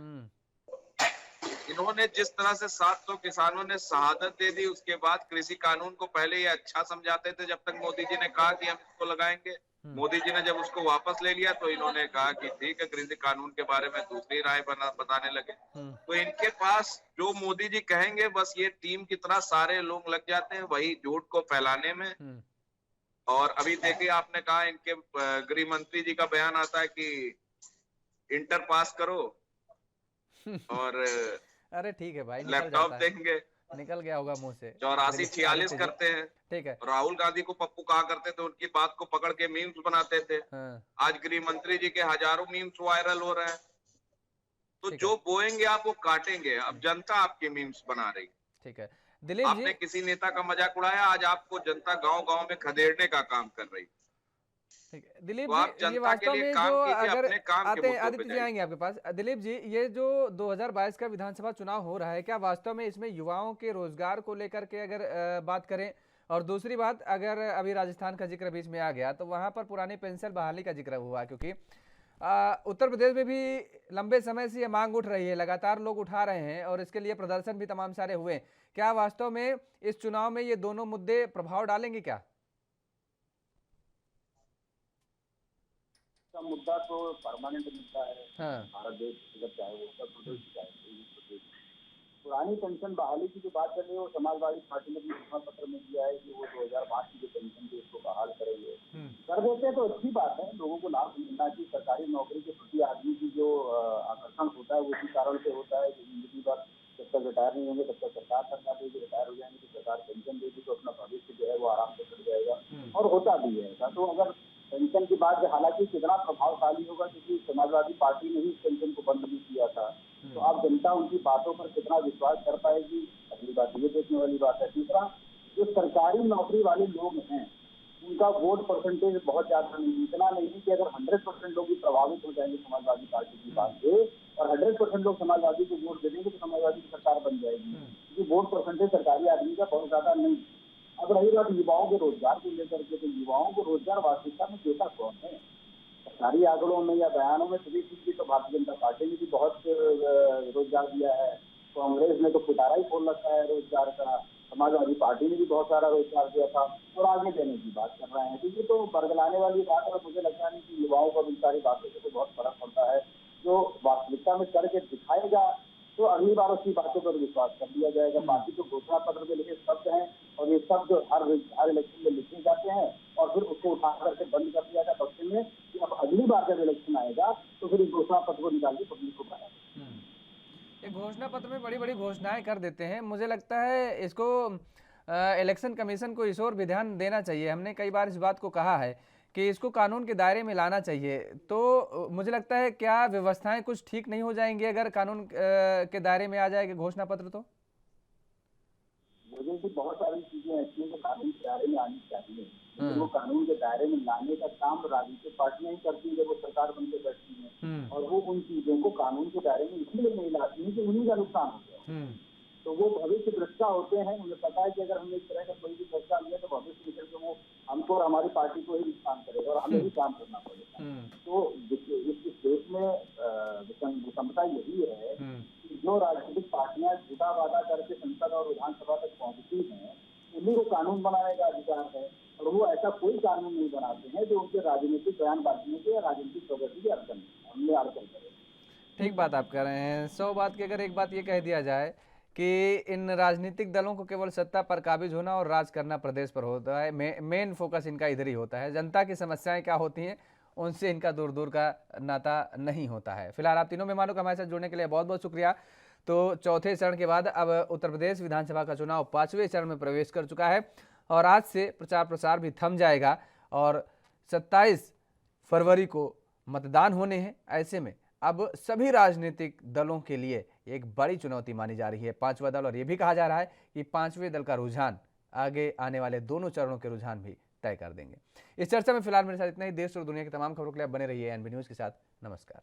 इन्होंने जिस तरह से 700 किसानों ने शहादत दे दी, उसके बाद कृषि कानून को पहले ये अच्छा समझाते थे जब तक मोदी जी ने कहा कि हम इसको लगाएंगे। मोदी जी ने जब उसको वापस ले लिया तो इन्होंने कहा कि ठीक है, कृषि कानून के बारे में दूसरी राय बताने लगे। तो इनके पास जो मोदी जी कहेंगे बस ये टीम की तरह सारे लोग लग जाते हैं वही झूठ को फैलाने में। और अभी देखिए आपने कहा इनके गृह मंत्री जी का बयान आता है कि इंटर पास करो और अरे ठीक है भाई, लैपटॉप देंगे, निकल गया होगा मुंह से। 84-46 करते हैं। ठीक है। राहुल गांधी को पप्पू कहा करते थे, उनकी बात को पकड़ के मीम्स बनाते थे। आज गृह मंत्री जी के हजारों मीम्स वायरल हो रहे हैं। तो जो बोएंगे आप वो काटेंगे। अब जनता आपके मीम्स बना रही। ठीक है दिलीप जी, आपने किसी नेता का मजाक उड़ाया, आज आपको जनता गांव-गांव में खदेड़ने का काम कर रही। ठीक है दिलीप जी, ये वास्तव में जो अगर आते हैं आदित्य जी आएंगे आपके पास। दिलीप जी, ये जो 2022 का विधानसभा चुनाव हो रहा है, क्या वास्तव में इसमें युवाओं के रोजगार को लेकर के अगर बात करें, और दूसरी बात अगर अभी राजस्थान का जिक्र बीच में आ गया तो वहां पर पुरानी पेंशन बहाली का जिक्र हुआ, क्योंकि उत्तर प्रदेश में भी लंबे समय से ये मांग उठ रही है, लगातार लोग उठा रहे हैं और इसके लिए प्रदर्शन भी तमाम सारे हुए। क्या वास्तव में इस चुनाव में ये दोनों मुद्दे प्रभाव डालेंगे क्या? मुद्दा तो परमानेंट मुद्दा है। भारत देश चाहे वो उत्तर प्रदेश चाहे पुरानी पेंशन बहाली की जो बात कर रही है, वो समाजवादी पार्टी ने भी घोषणा पत्र में दिया है कि वो 2005 की जो पेंशन थी उसको बहाल करेंगे। कर देते तो अच्छी बात है, लोगों को लाभ मिलना चाहिए। सरकारी नौकरी के प्रति आदमी की जो आकर्षण होता है वो इसी कारण से होता है कि जिंदगी भर जब तक रिटायर नहीं होंगे तब तक सरकार सरकार देगी, रिटायर हो जाएंगे तो सरकार पेंशन देगी, तो अपना भविष्य जो है वो आराम से कट जाएगा। और होता भी है ऐसा। तो अगर पेंशन की बात, हालांकि कितना प्रभावशाली होगा, क्योंकि समाजवादी पार्टी ने ही पेंशन को बंद भी किया था, तो अब जनता उनकी बातों पर कितना विश्वास कर पाएगी, अगली बात ये देखने वाली बात है। तीसरा, जो सरकारी नौकरी वाले लोग हैं उनका वोट परसेंटेज बहुत ज्यादा नहीं, इतना नहीं कि अगर 100% लोग भी प्रभावित हो जाएंगे समाजवादी पार्टी की बात से और 100% लोग समाजवादी को वोट दे देंगे तो समाजवादी की सरकार बन जाएगी, क्योंकि वोट परसेंटेज सरकारी आदमी का बहुत ज्यादा नहीं। अब रही बात युवाओं के रोजगार को लेकर के, तो युवाओं को रोजगार वास्तविकता में देता कौन है? सरकारी आंकड़ों में या बयानों में सभी चीज की तो भारतीय जनता पार्टी ने भी बहुत रोजगार दिया है, कांग्रेस ने तो पिटारा ही खोल रखा है रोजगार का, समाजवादी पार्टी ने भी बहुत सारा रोजगार दिया था और आगे देने की बात कर रहे हैं। तो ये तो बरगलाने वाली बात है। मुझे लगता नहीं कि युवाओं को इन सारी बातों से तो बहुत फर्क पड़ता है। जो वास्तविकता में करके दिखाएगा तो अगली बार उसकी बातों पर विश्वास कर लिया जाएगा। बाकी तो घोषणा पत्र में लिखे शब्द हैं और ये शब्द हर इलेक्शन में लिखे जाते हैं और फिर उसको उठा करके बंद कर दिया जाता पक्ष में कि अब अगली बार जब इलेक्शन आएगा तो फिर इस घोषणा पत्र को निकाल के पब्लिक को बनाएगा। ये घोषणा पत्र में बड़ी बड़ी घोषणाएं कर देते हैं। मुझे लगता है इसको इलेक्शन कमीशन को इस ओर भी ध्यान देना चाहिए। हमने कई बार इस बात को कहा है कि इसको कानून के दायरे में लाना चाहिए। तो मुझे लगता है क्या व्यवस्थाएं कुछ ठीक नहीं हो जाएंगी अगर कानून के दायरे में आ जाएगा घोषणा पत्र? तो मुझे भी बहुत सारी चीजें ऐसी हैं जो कानून के दायरे में आनी चाहिए, लेकिन वो कानून के दायरे में लाने का काम राजनीतिक पार्टियां ही करती है जब वो सरकार बनकर बैठती है, और वो उन चीजों को कानून के दायरे में इसलिए नहीं लाती है कि उन्हीं का नुकसान हो गया। तो वो भविष्य दृष्टा होते हैं, उन्हें पता है कि अगर हमने इस तरह का कोई भी फैसला लिया तो भविष्य निकल के वो हमको और हमारी पार्टी को ही नुकसान करेगा और हमें ही काम करना पड़ेगा। तो इस देश में विषमता यही है कि जो राजनीतिक पार्टियां झूठा वादा करके संसद और विधानसभा तक पहुंचती हैं, उन्हीं को कानून बनाने का अधिकार है, और वो ऐसा कोई कानून नहीं बनाते हैं जो उनके राजनीतिक बयानबाजियों के या राजनीतिक प्रगति की अड़चन करे। ठीक बात आप कह रहे हैं। 100 बात की अगर एक बात ये कह दिया जाए कि इन राजनीतिक दलों को केवल सत्ता पर काबिज होना और राज करना प्रदेश पर होता है, मेन फोकस इनका इधर ही होता है। जनता की समस्याएं क्या होती हैं उनसे इनका दूर दूर का नाता नहीं होता है। फिलहाल आप तीनों मेहमानों का हमारे साथ जुड़ने के लिए बहुत बहुत शुक्रिया। तो चौथे चरण के बाद अब उत्तर प्रदेश विधानसभा का चुनाव 5वें चरण में प्रवेश कर चुका है और आज से प्रचार प्रसार भी थम जाएगा और 27 फरवरी को मतदान होने हैं। ऐसे में अब सभी राजनीतिक दलों के लिए एक बड़ी चुनौती मानी जा रही है 5वां दल, और ये भी कहा जा रहा है कि 5वें दल का रुझान आगे आने वाले दोनों चरणों के रुझान भी तय कर देंगे। इस चर्चा में फिलहाल मेरे साथ इतना ही। देश और दुनिया की तमाम खबरों के लिए बने रहिए एनबी न्यूज़ के साथ। नमस्कार।